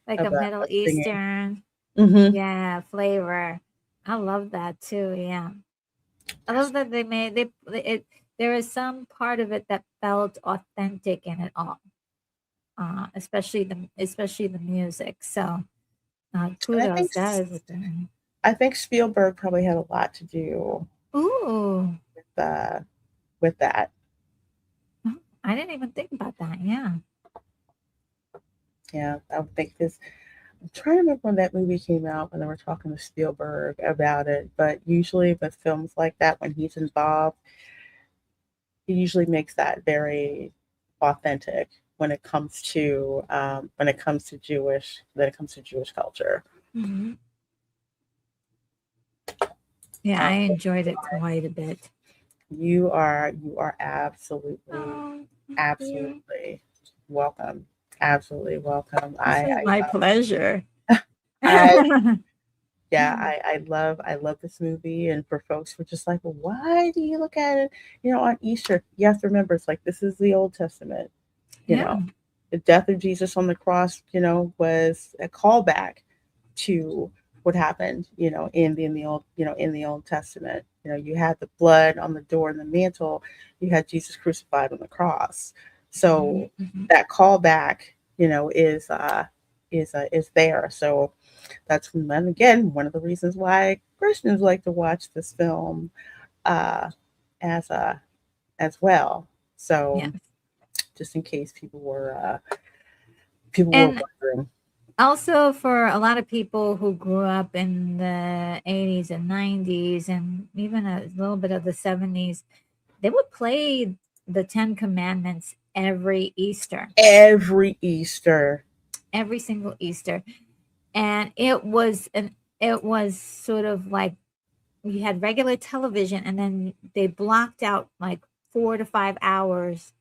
like a Middle of singing. Eastern, Hmm. yeah, flavor. I love that too. Yeah, I love that they made it. There is some part of it that felt authentic in it all, especially the music. So And kudos, that is a thing. I think Spielberg probably had a lot to do Ooh, with with that. oh, I didn't even think about that. Yeah. Yeah, I would think this. I'm trying to remember when that movie came out, when they were talking to Spielberg about it. But usually with films like that, when he's involved, he usually makes that very authentic when it comes to Jewish culture. Hmm. Yeah, I Um, enjoyed it quite a bit. You are absolutely Oh, thank you. absolutely welcome. Absolutely welcome. This is my pleasure. I yeah, I love this movie, and for folks who are just like, well, why do you look at it, on Easter? You have to remember, it's like this is the Old Testament, you Yeah. know. The death of Jesus on the cross, was a callback to what happened, in the Old Testament. You had the blood on the door and the mantle, you had Jesus crucified on the cross. Mhm, So mhm. that callback, is there. So that's and again one of the reasons why Christians like to watch this film uh, as as well. So Yes. just in case people were And wondering. also for a lot of people who grew up in the 80s and 90s and even a little bit of the 70s, they would play the 10 Commandments every Easter, Every Easter. every single Easter. And it was sort of like you had regular television and then they blocked out like 4 to 5 hours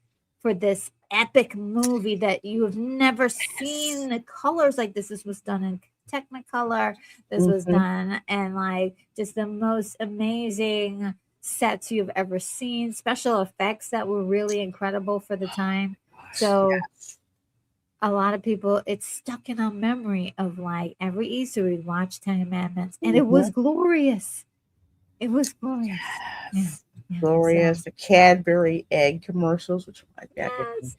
for this epic movie that you have never Yes. seen the colors like this was done in technicolor. This was Hmm. done and like just the most amazing sets you've ever seen, special effects that were really incredible for the time. So Yes. a lot of people, it's stuck in our memory of like every Easter we'd watch 10 Commandments and it was Hmm. glorious. It was glorious. Yeah. Yes. Yeah. So, Glorious. The Cadbury egg commercials, which might be getting yes.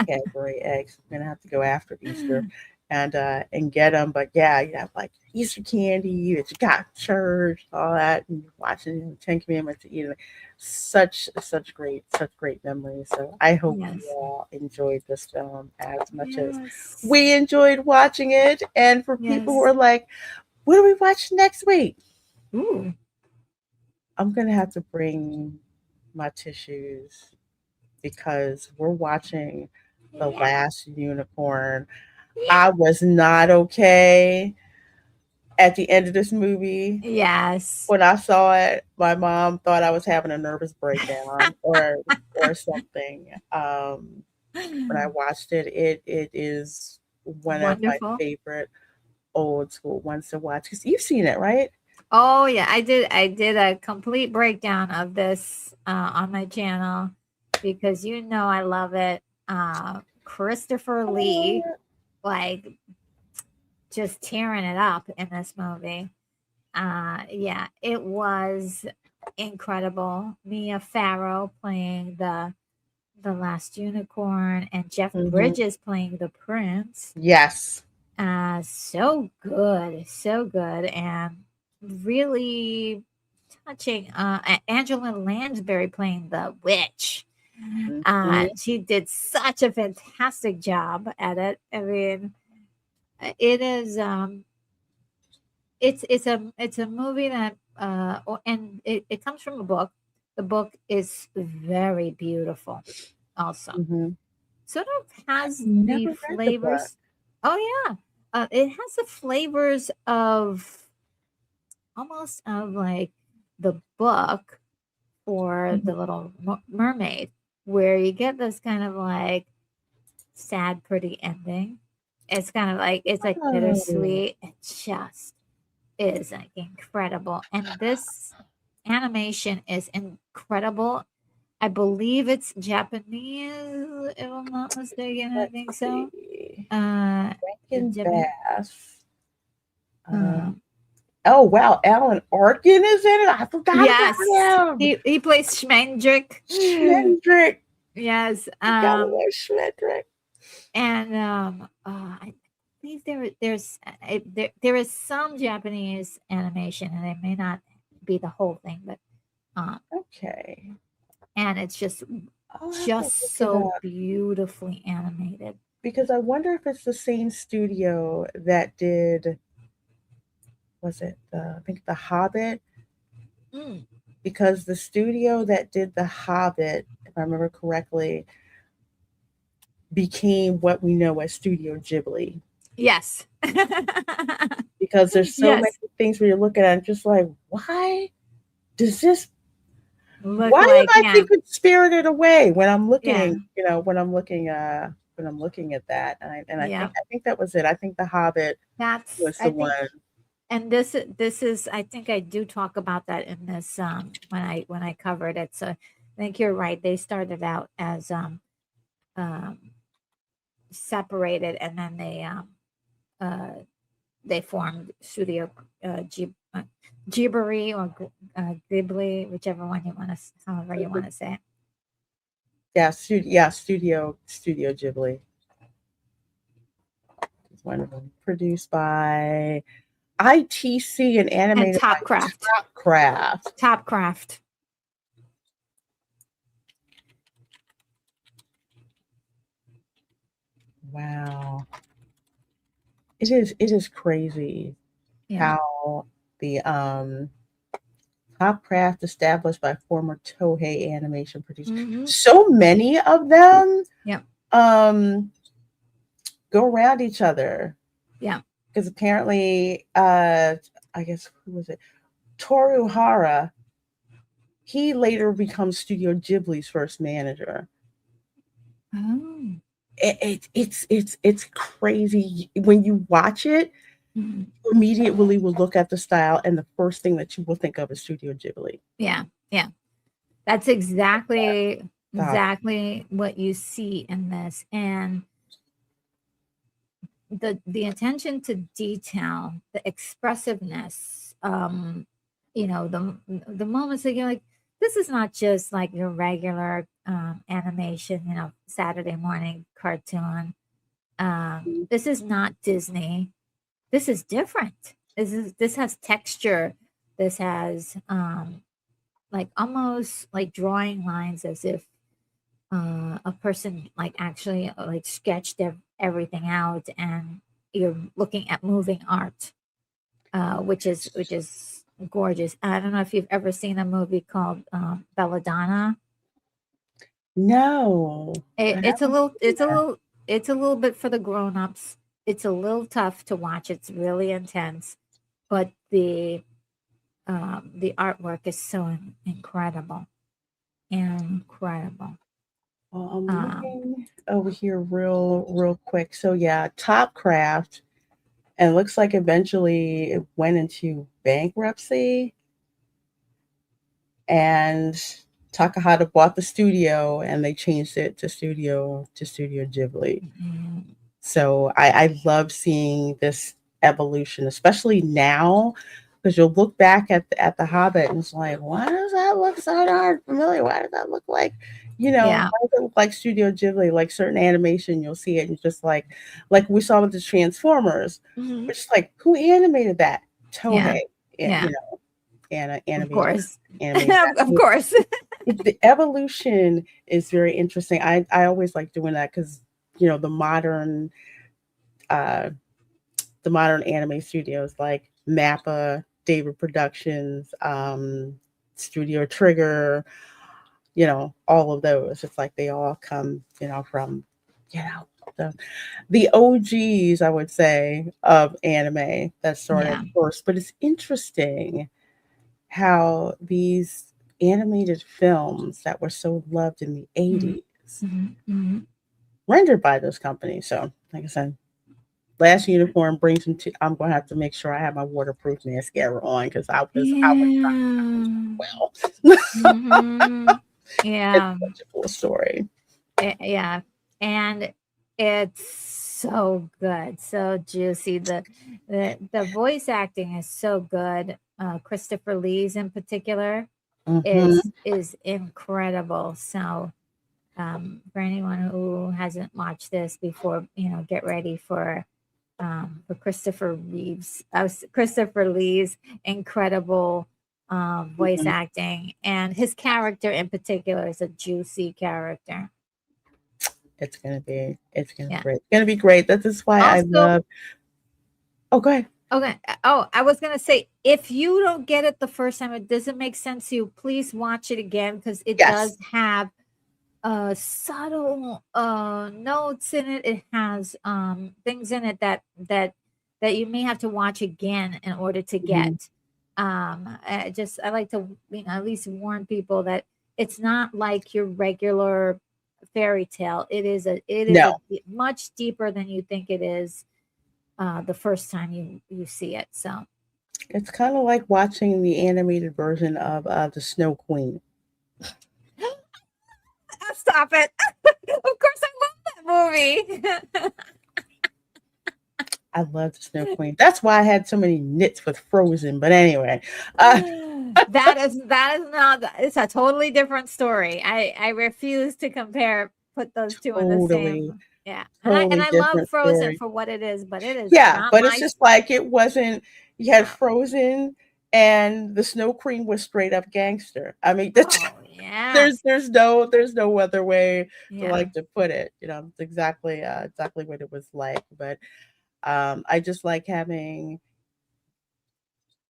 Cadbury eggs. I'm gonna have to go after Easter and get them. But yeah, you have like Easter candy that you got church, all that, and you're watching the Ten Commandments. Such great memories. So I hope you Yes. all enjoyed this film as much as Yes. we enjoyed watching it. And for people who Yes. are like, what do we watch next week? Ooh. I'm gonna have to bring my tissues because we're watching The Last Unicorn. I was not okay at the end of this movie. Yes. When I saw it, my mom thought I was having a nervous breakdown or something. When I watched it, it is one of my Wonderful. favorite old school ones to watch because you've seen it, right? Oh yeah, I did a complete breakdown of this on my channel because you know I love it. Christopher Lee, like just tearing it up in this movie. Yeah, it was incredible. Mia Farrow playing the last unicorn and Jeff Hmm. Bridges playing the prince. Yes. So good, so good, and really touching. Angela Lansbury playing the witch. Hmm. She did such a fantastic job at it. I mean, it is. It's a movie that and it comes from a book. The book is very beautiful. Also, Hmm. sort of has the Never read the book. flavors. Oh yeah, it has the flavors of almost of like the book for Mhm. the Little Mermaid, where you get this kind of like sad, pretty ending. It's kind of like it's like Oh. bittersweet. It just is like incredible, and this animation is incredible. I believe it's Japanese, if I'm not mistaken. I Let's think so. see. Uh, Rankin Japan. Bass. Um, Um, oh wow, Alan Arkin is in it. I forgot yes, about him. he plays Schmendrick. Schmendrick. Yes. You gotta love Schmendrick. And I believe there is some Japanese animation, and it may not be the whole thing, but um, Okay. and it's just I'll have to look just it so up beautifully animated. because I wonder if it's the same studio that did, was it I think The Hobbit? Mm, Because the studio that did The Hobbit, if I remember correctly, became what we know as Studio Ghibli. yes. Because there's so many Yes. things where you're looking at it just like, why does this look Why am like I him. thinking Spirited Away when I'm Yeah, looking, when I'm looking at that? And yeah. I think that was it. I think The Hobbit That's was I the think, one. and this is I think I do talk about that in this when I covered it. So I think you're right. They started out as um separated, and then uh they formed Studio Ghibli or Ghibli, whichever one you want to, however you want to say it. Studio Ghibli. It's one of them. Produced by ITC and And animated by Topcraft, Topcraft. Topcraft. Wow. It is crazy Yeah. how the Topcraft established by former Toei animation producer. Mm-hmm. So many of them Yep. um go around each other Yeah. because apparently I guess who was it? Toru Hara, he later becomes Studio Ghibli's first manager. Oh. It's crazy when you watch it. Mhm. You immediately will look at the style, and the first thing that you will think of is Studio Ghibli. Yeah. Yeah. That's Stop. exactly what you see in this, and the attention to detail, the expressiveness, the moments that you're like, this is not just like your regular animation, Saturday morning cartoon. This is not Disney. This is different. This has texture. This has like almost like drawing lines as if a person like actually like sketched everything out, and you're looking at moving art, which is gorgeous. I don't know if you've ever seen a movie called Belladonna. No, I It's a haven't little, seen that. it's a little bit for the grown-ups. It's a little tough to watch. It's really intense, but the artwork is so incredible, incredible. Well, I'm Um, looking over here real quick. So yeah, Topcraft, and it looks like eventually it went into bankruptcy, and Takahata bought the studio, and they changed it to Studio Ghibli. mhm. So I love seeing this evolution, especially now, because you'll look back at the Hobbit and it's like, why does that look so darn familiar? Why does that look like, Yeah. why does it look like Studio Ghibli? Like certain animation, you'll see it and just like we saw with the Transformers, Mhm. which is like, who animated that? Yeah. Tohei, Yeah. animated Of course. animated that. Of course. The evolution is very interesting. I always like doing that because the uh, modern anime studios like Mappa, David Productions, Studio Trigger, all of those. It's like they all come, from, you know, the the OGs, I would say, of anime that started Yeah. first. But it's interesting how these animated films that were so loved in the Mhm. 80s Mhm. Mhm. rendered by those companies. So, like I said, last uniform brings me to. I'm gonna have to make sure I have my waterproof mascara on because I was Yeah. well. Mhm. It's Yeah. such a cool story. Yeah. And it's so good, so juicy. The voice acting is so good. Christopher Lee's in particular Hmm. is incredible. So for anyone who hasn't watched this before, get ready for Christopher Lee's incredible voice acting, and his character in particular is a juicy character. It's gonna be Yeah. great. It's gonna be great. That is why I Also, love. Oh, go ahead. okay. Oh, I was gonna say, if you don't get it the first time, it doesn't make sense to you. Please watch it again because it Yes. does have subtle notes in it. It has things in it that you may have to watch again in order to Mhm. get. I like to at least warn people that it's not like your regular fairy tale. It is a No, much deeper than you think it is the first time you see it. So it's kind of like watching the animated version of the Snow Queen. stop it. Of course I love that movie. I love the Snow Queen. That's why I had so many knits with Frozen. But anyway, uh, That is not, it's a totally different story. I refuse to compare, put those two in the totally, same. Yeah. And totally I love different Frozen story. for what it is, but it is Yeah, not but it's my. just like it wasn't. You had No. Frozen, and the Snow Queen was straight up gangster. I mean, that's, Oh there's yes. there's no other way to Yeah. like to put it. It's exactly what it was like. But I just like having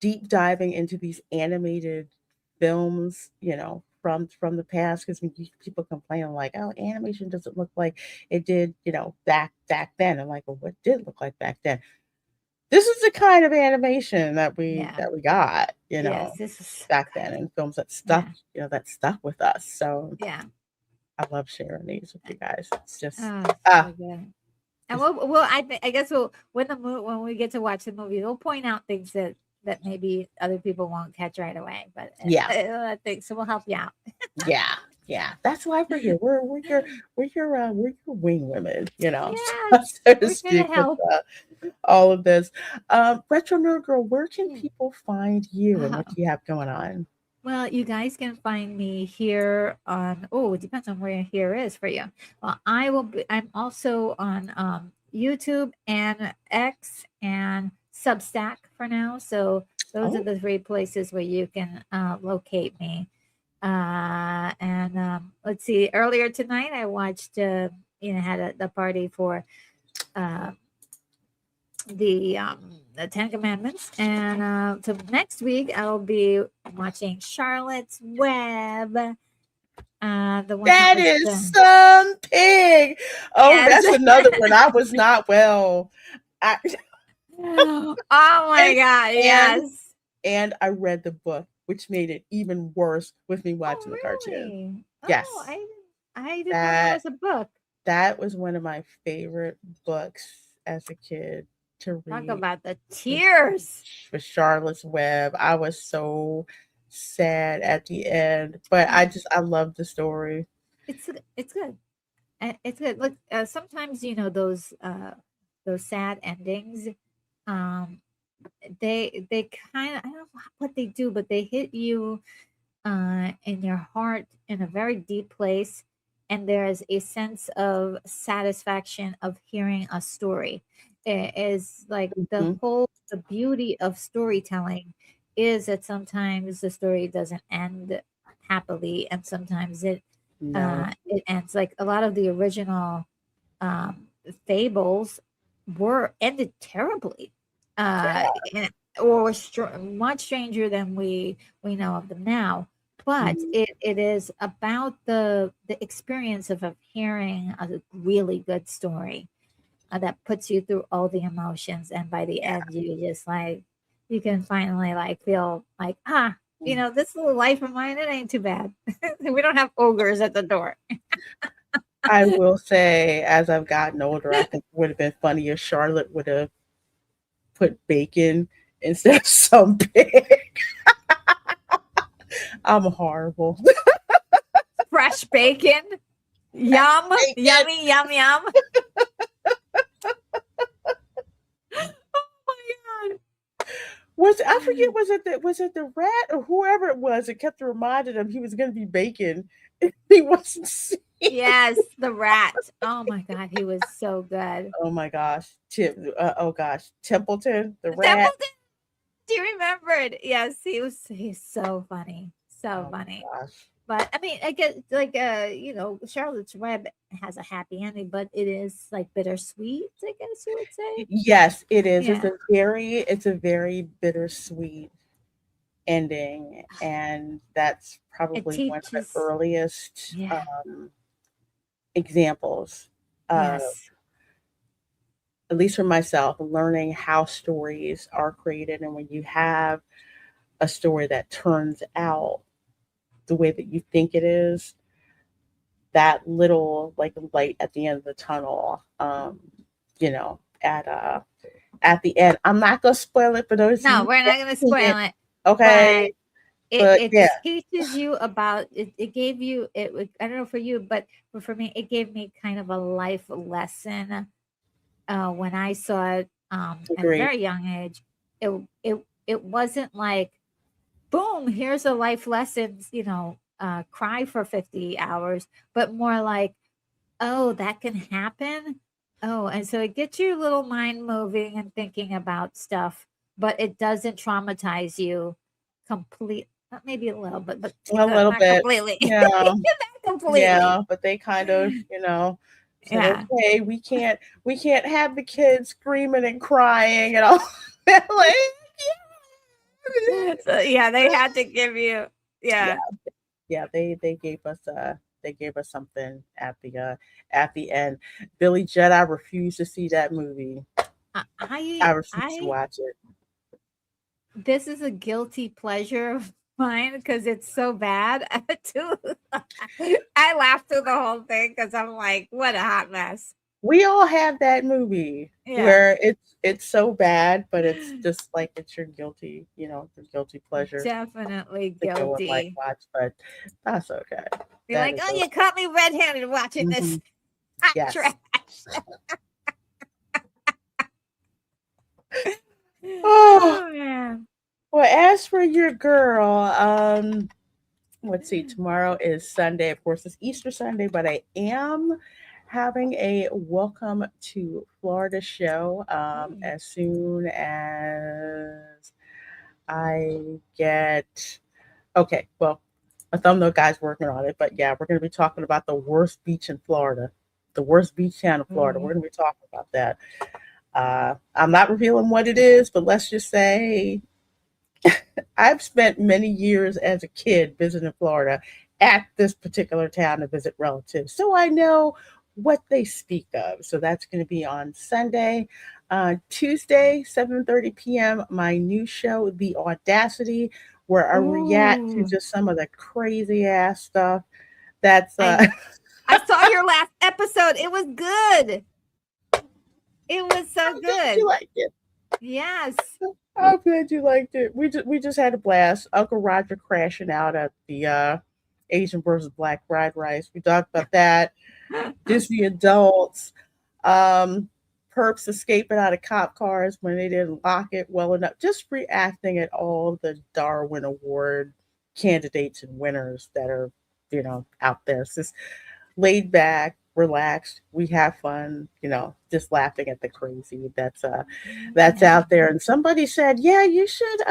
deep diving into these animated films, from the past, because people complain like, oh, animation doesn't look like it did, back then. I'm like, well, what did look like back then? This is the kind of animation that we Yeah. that we got, Yes, this is so back then, good. and films that stuck, Yeah. that stuck with us. So Yeah. I love sharing these with you guys. It's just Oh, ah, so good. And just I guess when we get to watch the movie, we'll point out things that maybe other people won't catch right away. But yeah, I think so. We'll help you out. yeah, yeah. That's why we're here. We're your wing women, Yes, so to we're here to speak, with help. all of this. Retro Nerd Girl, where can Hmm. people find you and what Oh, do you have going on? well, you guys can find me here on. Oh, it depends on where here is for you. Well, I'm also on YouTube and X and Substack for now. So those are Oh, the three places where you can locate me. And let's see. Earlier tonight, I watched. Had the party for uh, the Ten Commandments, and so next week I'll be watching Charlotte's Web, the one that that was is the some pig. Oh, yes. that's another one. I was not well. I, Oh my and, God! and Yes. and I read the book, which made it even worse with me Oh watching the cartoon. really? Oh, Yes, I didn't know there that was a book. that was one of my favorite books as a kid to Talk read. about the Was, tears. was Charlotte's Web. I was so sad at the end, but I love the story. It's good. It's good. Look, sometimes those sad endings. Um, they kind of, I don't know what they do, but they hit you in your heart in a very deep place, and there's a sense of satisfaction of hearing a story. It is like Mhm. the beauty of storytelling is that sometimes the story doesn't end happily, and sometimes No. it ends like a lot of the original um, fables were ended terribly, uh, and, or much stranger than we know of them now. But Mhm. it is about the experience of hearing a really good story that puts you through all the emotions, and by the Yeah. end, you can finally like feel like this little life of mine, it ain't too bad. We don't have ogres at the door. I will say, as I've gotten older, I think it would have been funny if Charlotte would have put bacon instead of some pig. I'm horrible. Fresh bacon. Yum, Bacon. yummy, yum, yum. Oh my god. I forget, was it the rat or whoever it was that kept reminding him he was going to be bacon. He wasn't seeing. Yes, the rat. Oh my god, he was so good. Oh my gosh, oh gosh, Templeton, the rat. Templeton, do you remember it? Yes, he's so funny. So Oh funny. my gosh. But I mean, I guess like Charlotte's Web has a happy ending, but it is like bittersweet, I guess you would say. Yes, it is. It's Yeah. a very bittersweet ending, and that's It probably one of the teaches. earliest Yeah. examples of, Yes. at least for myself, learning how stories are created, and when you have a story that turns out the way that you think it is, that little like light at the end of the tunnel, you know, at the end. I'm not gonna spoil it for those of No, you we're who not going to haven't seen spoil it, it, but okay? it But it yeah, teaches you about it. It gave you I don't know for you, but for me, it gave me kind of a life lesson when I saw it at a agreed. very young age. It it wasn't like boom, here's a life lesson, cry for 50 hours, but more like, oh, that can happen. Oh, and so it gets your little mind moving and thinking about stuff, but it doesn't traumatize you complete. Maybe a little bit, but A little not bit. completely. Yeah. Not completely. Yeah, but they kind of, said, Yeah. okay, we can't have the kids screaming and crying and all. Like, So yeah, they had to give you. yeah, Yeah. yeah, they gave us something at the end. Billy Judd, I refuse to see that movie. I refuse to I watch it. this is a guilty pleasure of mine because it's so bad too. I laughed through the whole thing because I'm like, what a hot mess. We all have that movie Yeah, where it's so bad, but it's just like it's your guilty pleasure definitely to go and like guilty. watch, but that's okay. You're That like, is oh, okay. you caught me red-handed watching this Mhm. hot Yes. trash. Oh, Oh man. well, as for your girl, let's see, tomorrow is Sunday. Of course, it's Easter Sunday, but I am having a welcome to Florida show Mm. as soon as I get. Okay, well, a thumbnail guy's working on it, but yeah, we're going to be talking about the worst beach in Florida, the worst beach town in Florida. Ooh. We're going to be talking about that. I'm not revealing what it is, but let's just say I've spent many years as a kid visiting Florida at this particular town to visit relatives. So I know what they speak of. So that's going to be on Sunday. Tuesday, 7:30 p.m., my new show, The Audacity, where I react to Ooh. just some of the crazy ass stuff that's I I saw your last episode. It was good. It was so I'm glad you good. liked it. Yes. I'm glad you liked it. We just had a blast. Uncle Roger crashing out at the Asian versus Black fried rice. We talked about that. Disney adults, um, perps escaping out of cop cars when they didn't lock it well enough. Just reacting at all the Darwin Award candidates and winners that are, out there. It's just laid back, relaxed. We have fun, just laughing at the crazy that's Yeah. out there. And somebody said, yeah, you should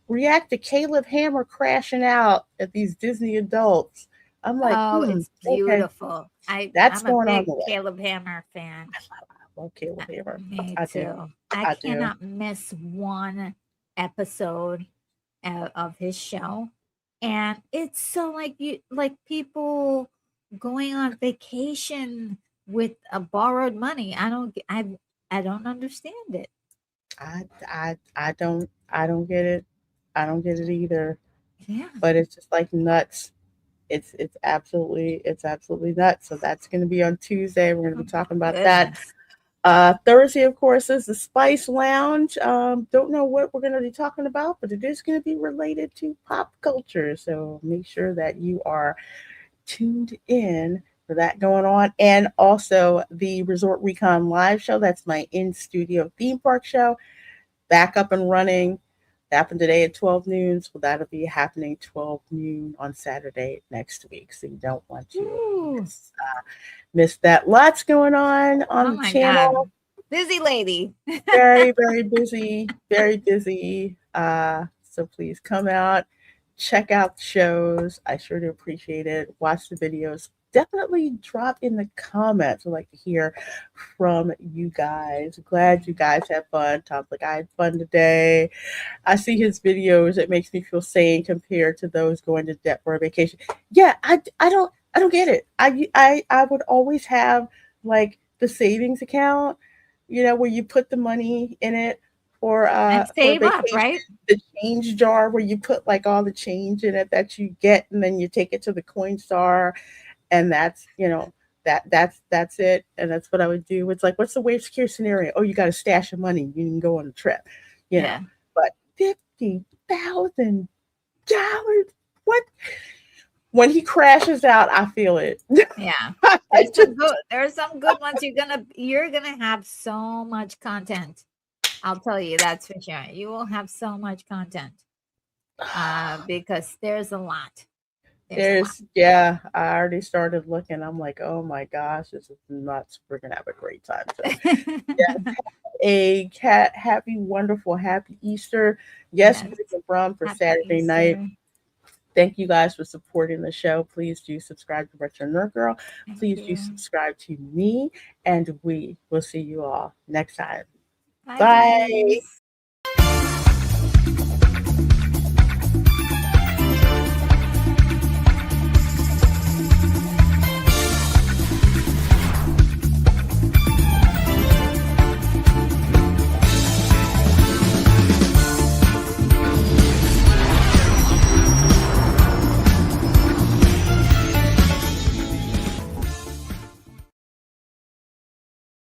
react to Caleb Hammer crashing out at these Disney adults. I'm like, Oh, it's okay, beautiful. that's I'm a going on big the way. Caleb Hammer fan. I love Caleb Hammer. Me I do. too. I I do. cannot miss one episode of his show. And it's so like people going on vacation with a borrowed money. I don't understand it. I don't get it. I don't get it either. Yeah. But it's just like nuts. It's absolutely nuts. So that's going to be on Tuesday. We're going to Oh be my talking about that. goodness. Thursday, of course, is the Spice Lounge. Don't know what we're going to be talking about, but it is going to be related to pop culture. So make sure that you are tuned in for that going on. And also the Resort Recon live show. That's my in studio theme park show. Back up and running. Happened today at 12 noon. So that'll be happening 12 noon on Saturday next week. So you don't want to Ooh. miss that. Lots going on Oh the my God. channel. Busy lady. Very, very busy. Very busy. So please come out, check out the shows. I sure do appreciate it. Watch the videos. Definitely drop in the comments. I'd like to hear from you guys. Glad you guys had fun. Tom's like, I had fun today. I see his videos. It makes me feel sane compared to those going to debt for a vacation. Yeah, I don't get it. I would always have like the savings account, where you put the money in it for And save up, vacation. right? The change jar where you put like all the change in it that you get, and then you take it to the coin jar, and that's that's it, and that's what I would do. It's like, what's the worst case scenario? Oh, you got a stash of money, you can go on a trip, you know. Yeah. But $50,000, what? When he crashes out, I feel it. Yeah. I just There's some good ones. You're gonna have so much content. I'll tell you, that's for sure. You will have so much content. Because there's a lot. There's a lot. yeah, I already started looking. I'm like, oh my gosh, this is nuts. We're gonna have a great time. So yeah, happy, wonderful, happy Easter. Yes, Yes. we're from for Happy Saturday night. Easter. Thank you guys for supporting the show. Please do subscribe to Retro Nerd Girl. Thank Please do you. subscribe to me, and we will see you all next time. Bye, Bye. guys.